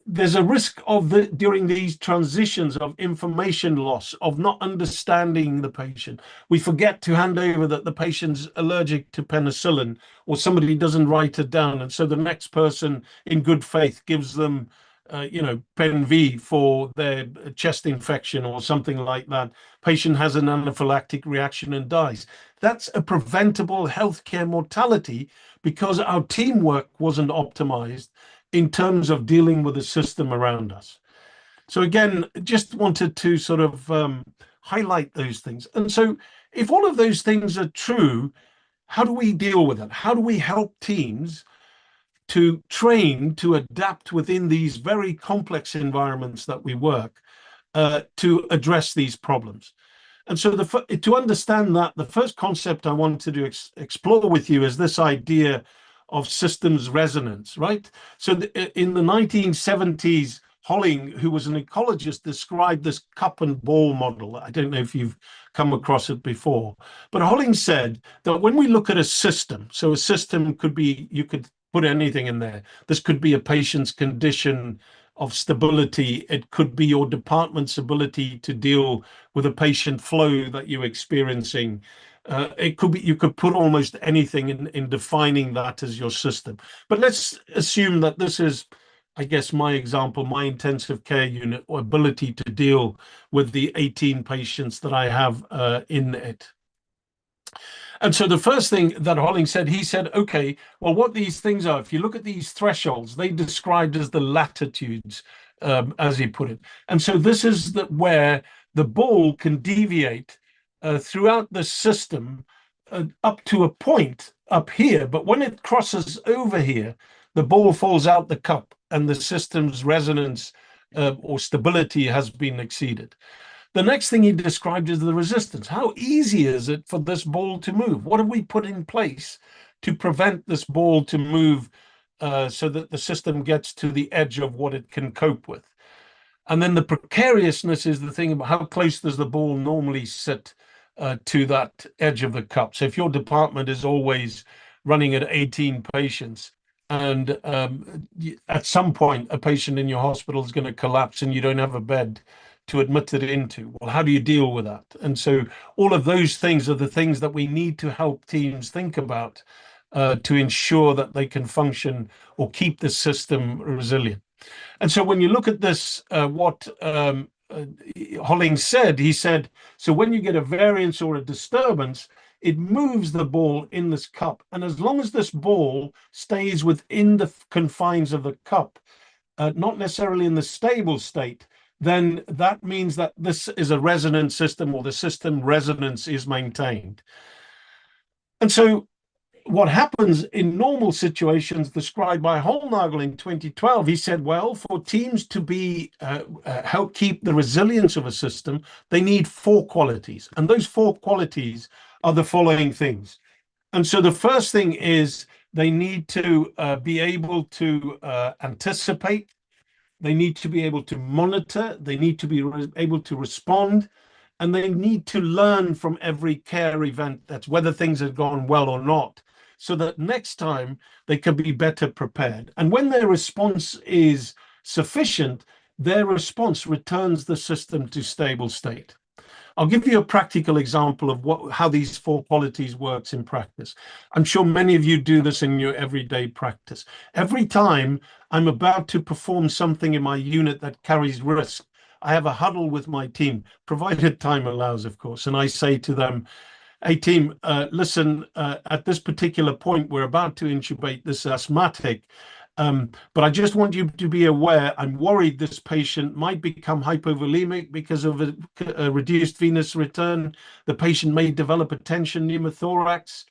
there's a risk of during these transitions of information loss, of not understanding the patient. We forget to hand over that the patient's allergic to penicillin, or somebody doesn't write it down. And so the next person in good faith gives them, Pen V for their chest infection or something like that. Patient has an anaphylactic reaction and dies. That's a preventable healthcare mortality because our teamwork wasn't optimized in terms of dealing with the system around us. So again, just wanted to sort of highlight those things. And so if all of those things are true, how do we deal with it? How do we help teams to train, to adapt within these very complex environments that we work to address these problems? And so to understand that, the first concept I wanted to explore with you is this idea of systems resonance, right? So in the 1970s, Holling, who was an ecologist, described this cup and ball model. I don't know if you've come across it before, but Holling said that when we look at a system, so a system could be, you could put anything in there. This could be a patient's condition of stability. It could be your department's ability to deal with a patient flow that you're experiencing. It could be, you could put almost anything in defining that as your system. But let's assume that this is, I guess, my example, my intensive care unit, or ability to deal with the 18 patients that I have in it. And so the first thing that Holling said, he said, okay, well, what these things are, if you look at these thresholds, they described as the latitudes, as he put it. And so this is where the ball can deviate throughout the system up to a point up here. But when it crosses over here, the ball falls out the cup and the system's resonance or stability has been exceeded. The next thing he described is the resistance. How easy is it for this ball to move? What have we put in place to prevent this ball to move so that the system gets to the edge of what it can cope with? And then the precariousness is the thing about how close does the ball normally sit to that edge of the cup. So if your department is always running at 18 patients, and at some point a patient in your hospital is going to collapse and you don't have a bed to admit it into, well, how do you deal with that? And so all of those things are the things that we need to help teams think about to ensure that they can function or keep the system resilient. And so when you look at this, what Holling said, he said, so when you get a variance or a disturbance, it moves the ball in this cup. And as long as this ball stays within the confines of the cup, not necessarily in the stable state, then that means that this is a resonant system, or the system resonance is maintained. And so what happens in normal situations described by Holnagel in 2012, he said, well, for teams to be help keep the resilience of a system, they need 4 qualities. And those 4 qualities are the following things. And so the first thing is they need to be able to anticipate. They need to be able to monitor. They need to be able to respond. And they need to learn from every care event, that's whether things have gone well or not, so that next time they can be better prepared. And when their response is sufficient, their response returns the system to stable state. I'll give you a practical example of how these 4 qualities works in practice. I'm sure many of you do this in your everyday practice. Every time I'm about to perform something in my unit that carries risk, I have a huddle with my team, provided time allows, of course, and I say to them, hey team, listen, at this particular point, we're about to intubate this asthmatic. But I just want you to be aware, I'm worried this patient might become hypovolemic because of a reduced venous return. The patient may develop a tension pneumothorax,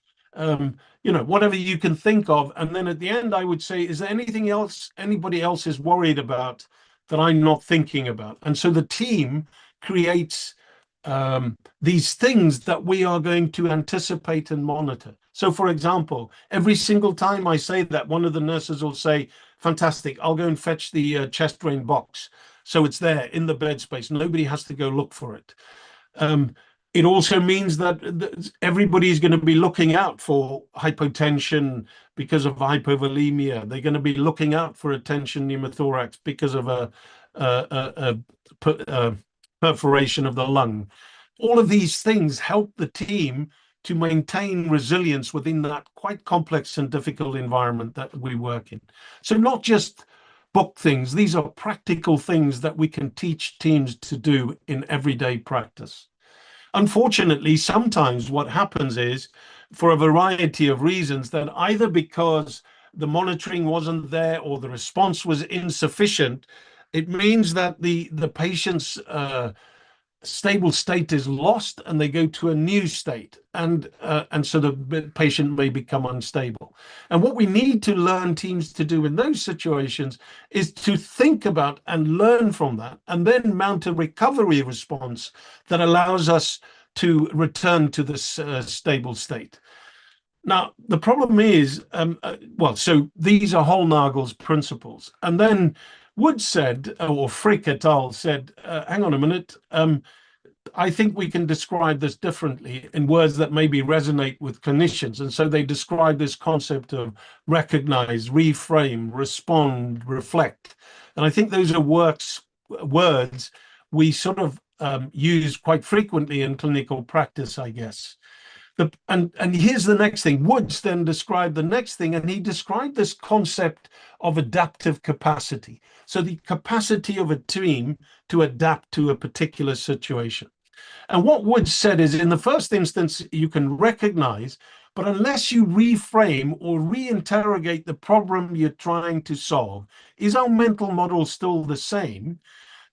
whatever you can think of. And then at the end, I would say, is there anything else anybody else is worried about that I'm not thinking about? And so the team creates these things that we are going to anticipate and monitor. So, for example, every single time I say that, one of the nurses will say, fantastic, I'll go and fetch the chest drain box. So it's there in the bed space. Nobody has to go look for it. It also means that everybody's going to be looking out for hypotension because of hypovolemia. They're going to be looking out for a tension pneumothorax because of a perforation of the lung. All of these things help the team to maintain resilience within that quite complex and difficult environment that we work in. So not just book things, these are practical things that we can teach teams to do in everyday practice. Unfortunately, sometimes what happens is, for a variety of reasons, that either because the monitoring wasn't there or the response was insufficient, it means that the patient's stable state is lost and they go to a new state, and so the patient may become unstable. And what we need to learn teams to do in those situations is to think about and learn from that, and then mount a recovery response that allows us to return to this stable state. Now, the problem is, so these are Holnagel's principles. And then Wood said, or Frick et al. Said, hang on a minute, I think we can describe this differently in words that maybe resonate with clinicians. And so they describe this concept of recognize, reframe, respond, reflect. And I think those are words we sort of use quite frequently in clinical practice, I guess. And here's the next thing. Woods then described the next thing, and he described this concept of adaptive capacity. So the capacity of a team to adapt to a particular situation. And what Woods said is, in the first instance, you can recognize, but unless you reframe or reinterrogate the problem you're trying to solve, is our mental model still the same?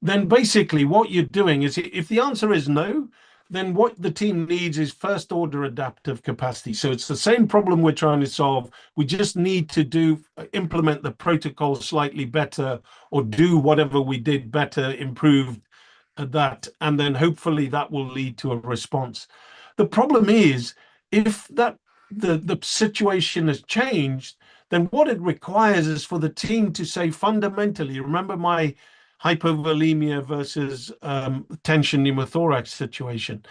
Then basically what you're doing is, if the answer is no, then what the team needs is first order adaptive capacity. So it's the same problem we're trying to solve. We just need to implement the protocol slightly better, or do whatever we did better, improve that, and then hopefully that will lead to a response. The problem is, if the situation has changed, then what it requires is for the team to say fundamentally, remember my hypovolemia versus tension pneumothorax situation.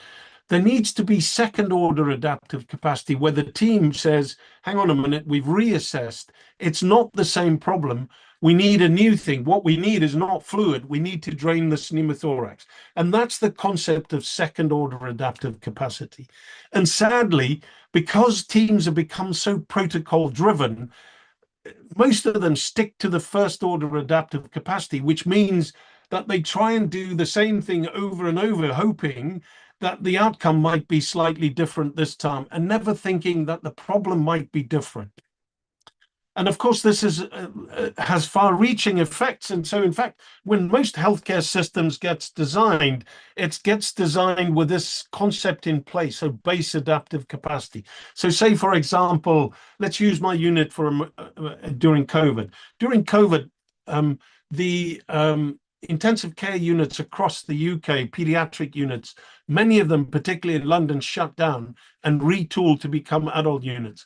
There needs to be second order adaptive capacity where the team says, hang on a minute, we've reassessed. It's not the same problem. We need a new thing. What we need is not fluid. We need to drain the pneumothorax. And that's the concept of second order adaptive capacity. And sadly, because teams have become so protocol driven, most of them stick to the first order adaptive capacity, which means that they try and do the same thing over and over, hoping that the outcome might be slightly different this time, and never thinking that the problem might be different. And of course, this has far-reaching effects. And so, in fact, when most healthcare systems gets designed, it gets designed with this concept in place, so base adaptive capacity. So say, for example, let's use my unit during COVID. During COVID, the intensive care units across the UK, pediatric units, many of them, particularly in London, shut down and retooled to become adult units.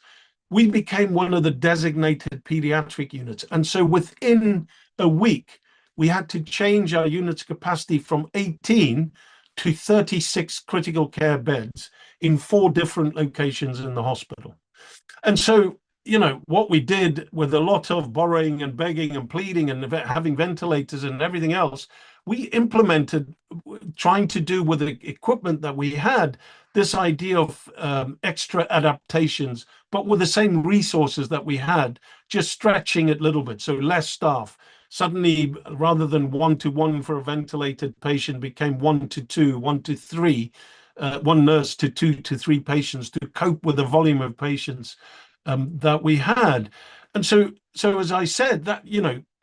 We became one of the designated pediatric units. And so within a week, we had to change our unit's capacity from 18 to 36 critical care beds in 4 different locations in the hospital. And so, what we did with a lot of borrowing and begging and pleading and having ventilators and everything else, we implemented, trying to do with the equipment that we had, this idea of extra adaptations, but with the same resources that we had, just stretching it a little bit. So less staff. Suddenly, rather than 1-to-1 for a ventilated patient, became 1-to-2, 1-to-3, one nurse to 2 to 3 patients to cope with the volume of patients that we had. And so as I said, that,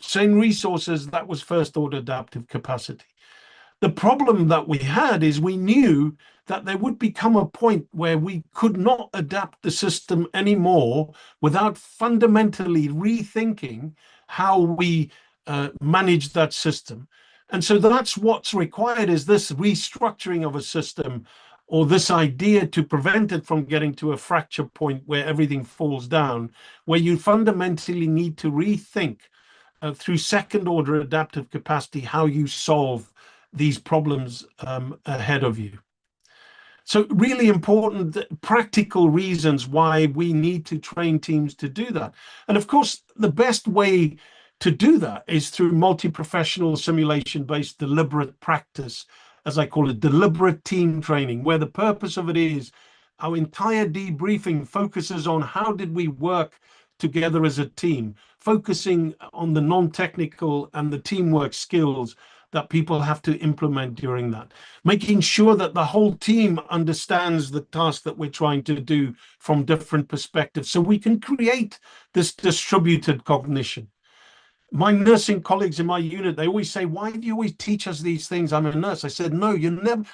saying resources, that was first order adaptive capacity. The problem that we had is we knew that there would become a point where we could not adapt the system anymore without fundamentally rethinking how we manage that system. And so that's what's required, is this restructuring of a system, or this idea to prevent it from getting to a fracture point where everything falls down, where you fundamentally need to rethink through second order adaptive capacity how you solve these problems ahead of you. So really important practical reasons why we need to train teams to do that. And of course, the best way to do that is through multi-professional simulation-based deliberate practice, as I call it, deliberate team training, where the purpose of it is our entire debriefing focuses on how did we work together as a team, focusing on the non-technical and the teamwork skills that people have to implement during that, making sure that the whole team understands the task that we're trying to do from different perspectives, so we can create this distributed cognition. My nursing colleagues in my unit, they always say, why do you always teach us these things? I'm a nurse. I said, no,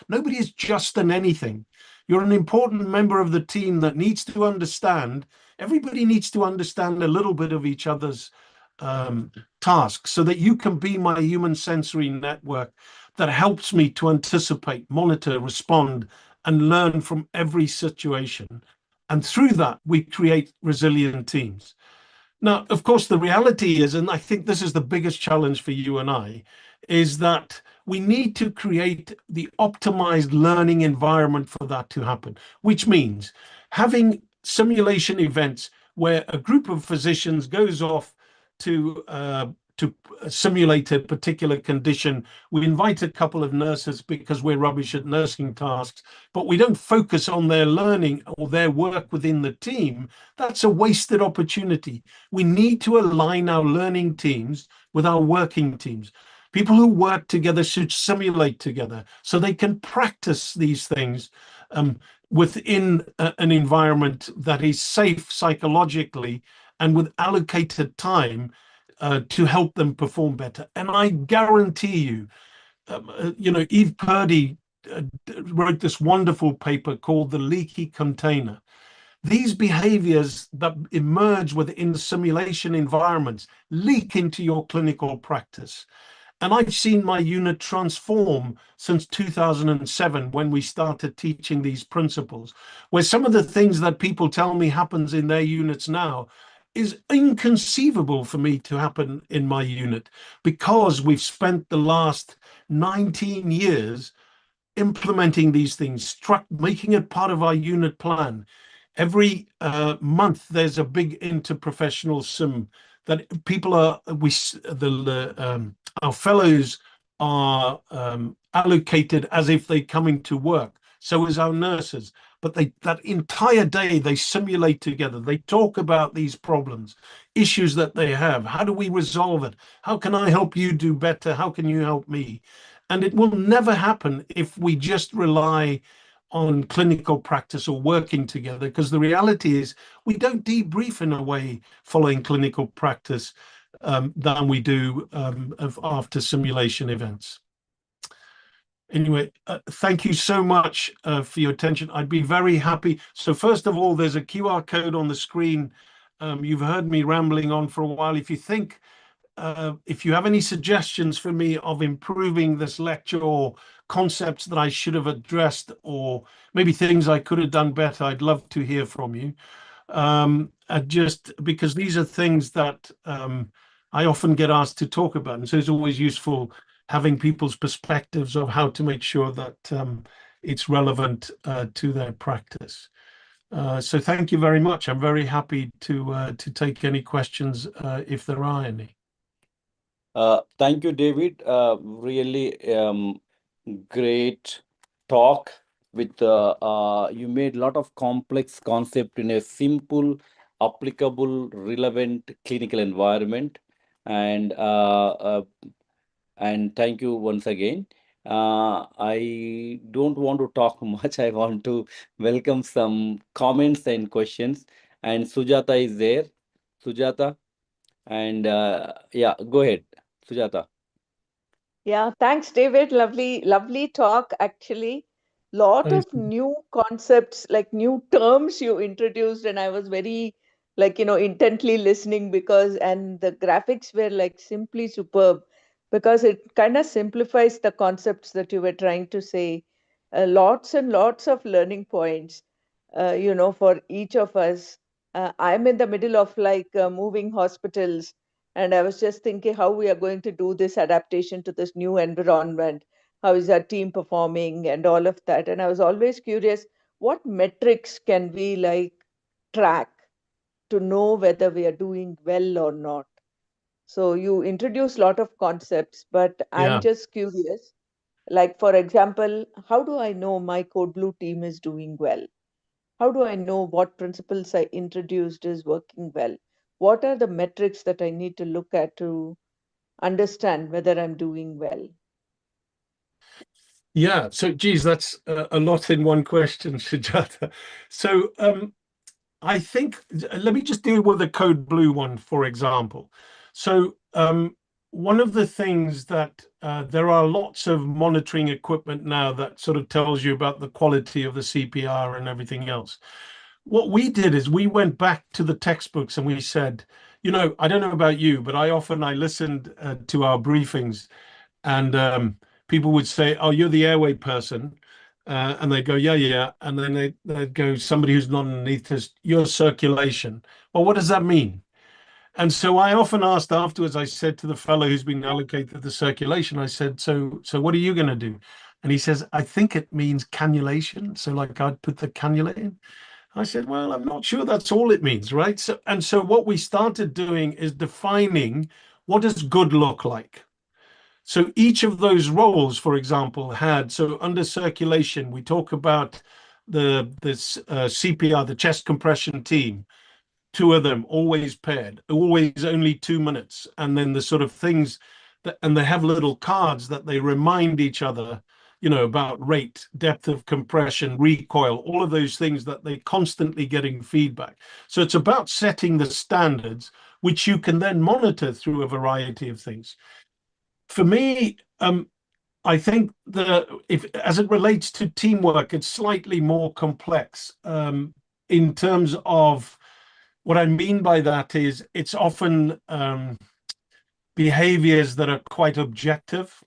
nobody is just an anything. You're an important member of the team that needs to understand. Everybody needs to understand a little bit of each other's tasks, so that you can be my human sensory network that helps me to anticipate, monitor, respond, and learn from every situation. And through that, we create resilient teams. Now, of course, the reality is, and I think this is the biggest challenge for you and I, is that we need to create the optimized learning environment for that to happen, which means having simulation events where a group of physicians goes off to simulate a particular condition. We invite a couple of nurses because we're rubbish at nursing tasks, but we don't focus on their learning or their work within the team. That's a wasted opportunity. We need to align our learning teams with our working teams. People who work together should simulate together so they can practice these things within an environment that is safe psychologically and with allocated time to help them perform better. And I guarantee you, Eve Purdy wrote this wonderful paper called The Leaky Container. These behaviors that emerge within simulation environments leak into your clinical practice. And I've seen my unit transform since 2007, when we started teaching these principles, where some of the things that people tell me happens in their units now is inconceivable for me to happen in my unit, because we've spent the last 19 years implementing these things, making it part of our unit plan. Every month there's a big interprofessional sim that people are, our fellows are allocated as if they're coming to work. So is our nurses. But that entire day they simulate together. They talk about these problems, issues that they have. How do we resolve it? How can I help you do better? How can you help me? And it will never happen if we just rely on clinical practice or working together, because the reality is we don't debrief in a way following clinical practice than we do after simulation events. Anyway, thank you so much for your attention. I'd be very happy. So first of all, there's a QR code on the screen. You've heard me rambling on for a while. If you think, if you have any suggestions for me of improving this lecture, or concepts that I should have addressed, or maybe things I could have done better, I'd love to hear from you. Just because these are things that I often get asked to talk about. And so it's always useful having people's perspectives of how to make sure that it's relevant to their practice. So thank you very much. I'm very happy to take any questions if there are any. Thank you, David. Really great talk with you made a lot of complex concept in a simple, applicable, relevant clinical environment. And thank you once again. I don't want to talk much. I want to welcome some comments and questions. And Sujata is there. Sujata. And yeah, go ahead, Sujata. Yeah, thanks, David. Lovely talk, actually. Lot Thanks. of new concepts, like new terms you introduced, and I was very, like, intently listening and the graphics were like simply superb because it kind of simplifies the concepts that you were trying to say. Lots and lots of learning points, for each of us. I'm in the middle of like moving hospitals, and I was just thinking how we are going to do this adaptation to this new environment. How is our team performing and all of that? And I was always curious, what metrics can we like track to know whether we are doing well or not? So you introduce a lot of concepts, but I'm Yeah. just curious. Like, for example, how do I know my Code Blue team is doing well? How do I know what principles I introduced is working well? What are the metrics that I need to look at to understand whether I'm doing well? Yeah. So, geez, that's a lot in one question, Sujata. So, I think let me just deal with the Code Blue one, for example. So, one of the things that there are lots of monitoring equipment now that sort of tells you about the quality of the CPR and everything else. What we did is we went back to the textbooks and we said, I don't know about you, but I listened to our briefings, and people would say, "Oh, you're the airway person," and they go, "Yeah, yeah," and then they'd go, "Somebody who's not an anesthetist, your circulation." Well, what does that mean? And so I often asked afterwards. I said to the fellow who's been allocated the circulation, I said, "So what are you going to do?" And he says, "I think it means cannulation. So like I'd put the cannula in." I said, "Well, I'm not sure that's all it means, right?" So what we started doing is defining what does good look like. So each of those roles, for example, so under circulation, we talk about this CPR, the chest compression team, two of them always paired, always only 2 minutes, and then the sort of things and they have little cards that they remind each other, about rate, depth of compression, recoil, all of those things that they're constantly getting feedback. So it's about setting the standards, which you can then monitor through a variety of things. For me, I think as it relates to teamwork, it's slightly more complex in terms of what I mean by that is it's often behaviors that are quite objective.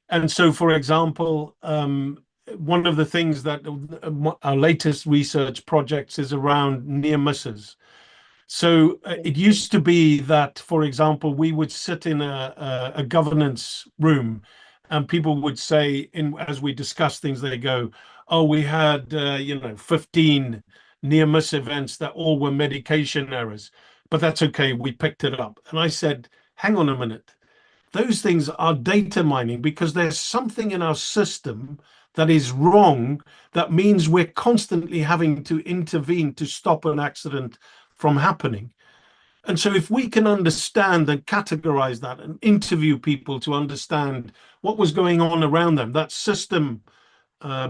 And so, for example, one of the things that our latest research projects is around near misses. So it used to be that, for example, we would sit in a governance room, and people would say, as we discuss things, they go, "Oh, we had 15 near miss events that all were medication errors, but that's okay. We picked it up." And I said, "Hang on a minute. Those things are data mining because there's something in our system that is wrong. That means we're constantly having to intervene to stop an accident from happening." And so if we can understand and categorize that and interview people to understand what was going on around them, that system, a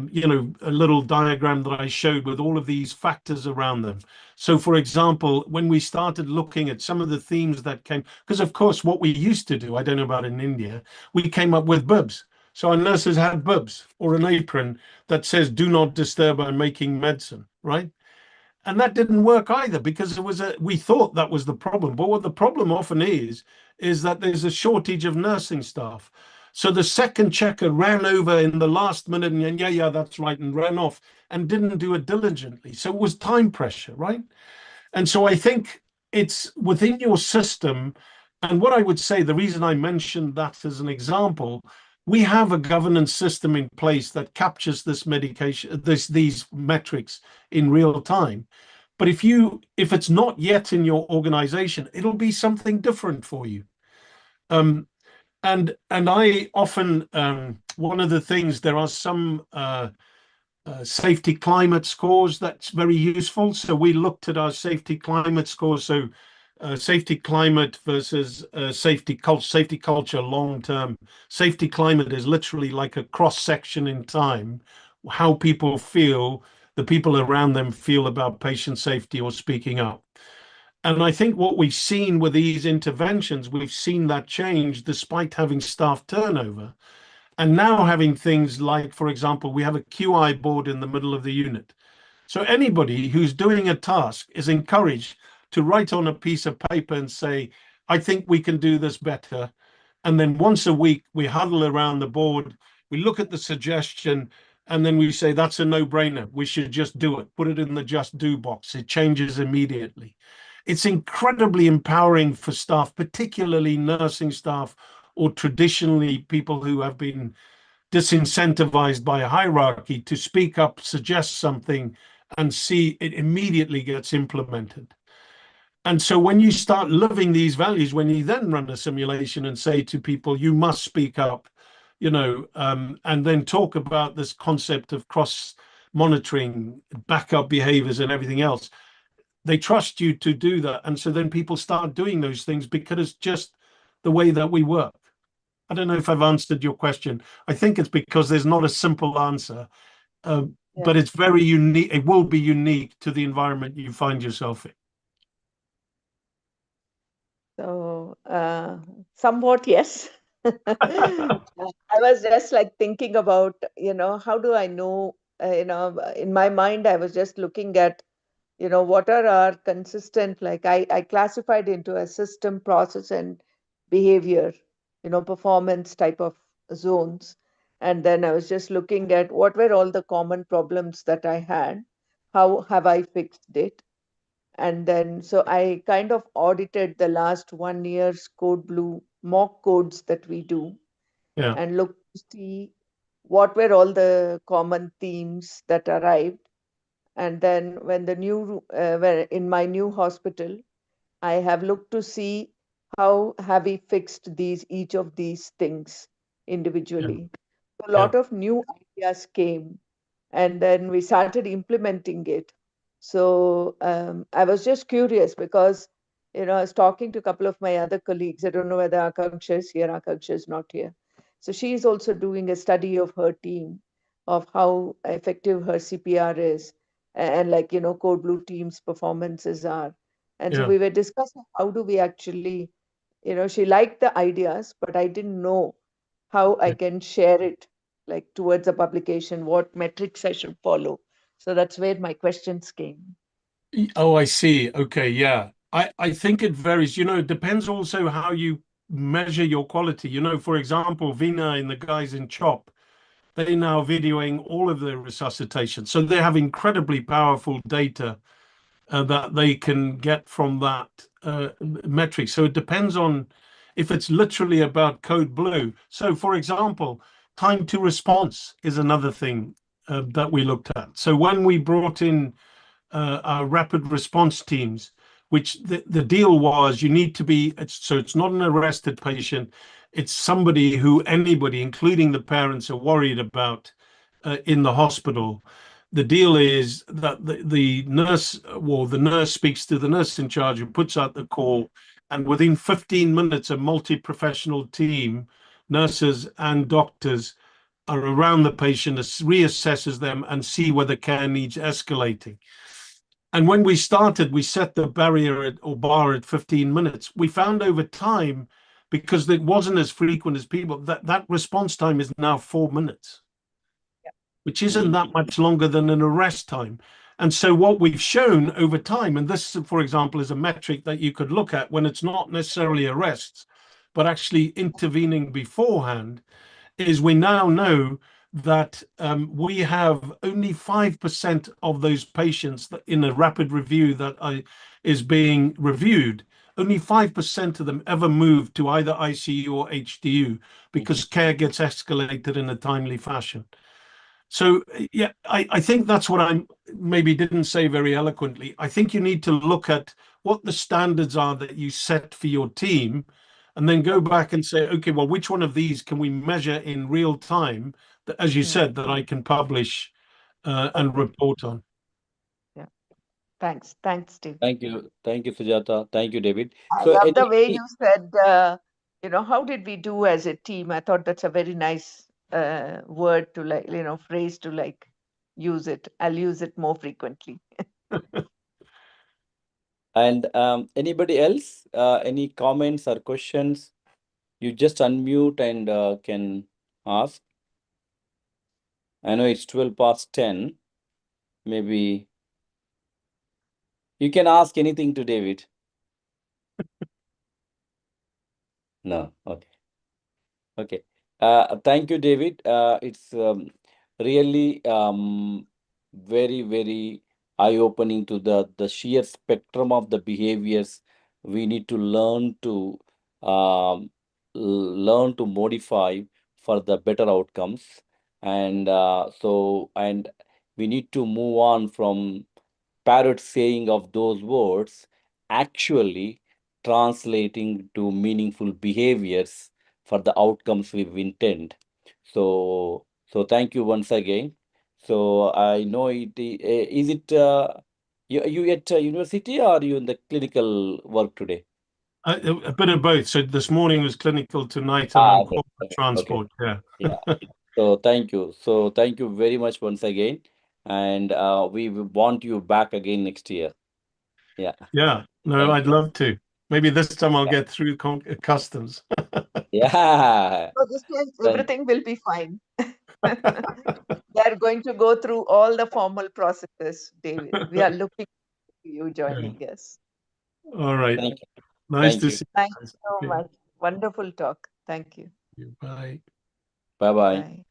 little diagram that I showed with all of these factors around them. So, for example, when we started looking at some of the themes that came, because of course, what we used to do, I don't know about in India, we came up with bibs. So our nurses had bibs or an apron that says, "Do not disturb, I'm making medicine," right? And that didn't work either because we thought that was the problem. But what the problem often is that there's a shortage of nursing staff. So the second checker ran over in the last minute and yeah, that's right, and ran off and didn't do it diligently. So it was time pressure, right? And so I think it's within your system. And what I would say, the reason I mentioned that as an example, we have a governance system in place that captures these metrics in real time. But if it's not yet in your organization, it'll be something different for you. And I often one of the things, there are some safety climate scores that's very useful. So we looked at our safety climate scores. So safety climate versus safety culture long term. Safety climate is literally like a cross section in time, how people feel, the people around them feel about patient safety or speaking up. And I think what we've seen with these interventions, we've seen that change despite having staff turnover. And now having things like, for example, we have a QI board in the middle of the unit. So anybody who's doing a task is encouraged to write on a piece of paper and say, I think we can do this better. And then once a week, we huddle around the board, we look at the suggestion, and then we say, that's a no-brainer. We should just do it. Put it in the just do box. It changes immediately. It's incredibly empowering for staff, particularly nursing staff or traditionally people who have been disincentivized by a hierarchy to speak up, suggest something, and see it immediately gets implemented. And so when you start living these values, when you then run a simulation and say to people, you must speak up, and then talk about this concept of cross monitoring, backup behaviors and everything else, they trust you to do that. And so then people start doing those things because it's just the way that we work. I don't know if I've answered your question. I think it's because there's not a simple answer, but it's very unique. It will be unique to the environment you find yourself in. So, somewhat, yes. I was just like thinking about, how do I know, in my mind, I was just looking at, what are our consistent, like I classified into a system, process, and behavior, performance type of zones. And then I was just looking at what were all the common problems that I had, how have I fixed it? And then, so I kind of audited the last 1 year's Code Blue mock codes that we do Yeah, and looked to see what were all the common themes that arrived. And then when when in my new hospital, I have looked to see how have we fixed each of these things yeah, individually. A yeah, lot of new ideas came, and then we started implementing it. So I was just curious because, I was talking to a couple of my other colleagues. I don't know whether Akanksha is here. Akanksha is not here. So she is also doing a study of her team, of how effective her CPR is, and like, Code Blue team's performances are. And so yeah. we were discussing how do we actually, she liked the ideas, but I didn't know how I Yeah. can share it like towards a publication, what metrics I should follow. So that's where my questions came. Oh, I see. Okay, yeah. I think it varies. It depends also how you measure your quality. For example, Vina and the guys in CHOP, they now videoing all of their resuscitation. So they have incredibly powerful data that they can get from that metric. So it depends on if it's literally about Code Blue. So, for example, time to response is another thing that we looked at. So when we brought in our rapid response teams, which the deal was you need to be, so it's not an arrested patient, it's somebody who anybody, including the parents, are worried about in the hospital. The deal is that the nurse, well, the nurse speaks to the nurse in charge who puts out the call, and within 15 minutes, a multi-professional team, nurses and doctors, are around the patient, reassesses them, and see whether care needs escalating. And when we started, we set the barrier or bar at 15 minutes. We found over time, because it wasn't as frequent as people, that response time is now 4 minutes, which isn't that much longer than an arrest time. And so what we've shown over time, and this, for example, is a metric that you could look at when it's not necessarily arrests, but actually intervening beforehand, is we now know that we have only 5% of those patients that in a rapid review that is being reviewed, only 5% of them ever move to either ICU or HDU because care gets escalated in a timely fashion. So, yeah, I think that's what I maybe didn't say very eloquently. I think you need to look at what the standards are that you set for your team and then go back and say, okay, well, which one of these can we measure in real time, that, as you said, that I can publish and report on? Yeah. Thanks. Thanks, Steve. Thank you. Thank you, Sujata. Thank you, David. I So love the way any you said, how did we do as a team? I thought that's a very nice word to like, phrase to like use it. I'll use it more frequently. And anybody else? Any comments or questions? You just unmute and can ask. I know it's 12 past 10. Maybe you can ask anything to David. No. Okay. Okay. Thank you, David. It's really very, very eye-opening to the sheer spectrum of the behaviors we need to um, learn to modify for the better outcomes. And and we need to move on from parrot saying of those words actually translating to meaningful behaviors for the outcomes we intend. So thank you once again. So I know is it you at university or are you in the clinical work today? A bit of both. So this morning was clinical, tonight I'm Ah, on okay, corporate okay, okay. transport. Yeah. Yeah. So thank you. So thank you very much once again. And we will want you back again next year. Yeah. Yeah. No, Thank I'd you. love to. Maybe this time I'll get through customs. Yeah. So this time Thank everything will be fine. They are going to go through all the formal processes, David. We are looking to you joining us. All right. thank you. Nice Thank to you. see Thank you you guys. so Okay. much. Wonderful talk. Thank you. Bye. Bye bye. Bye.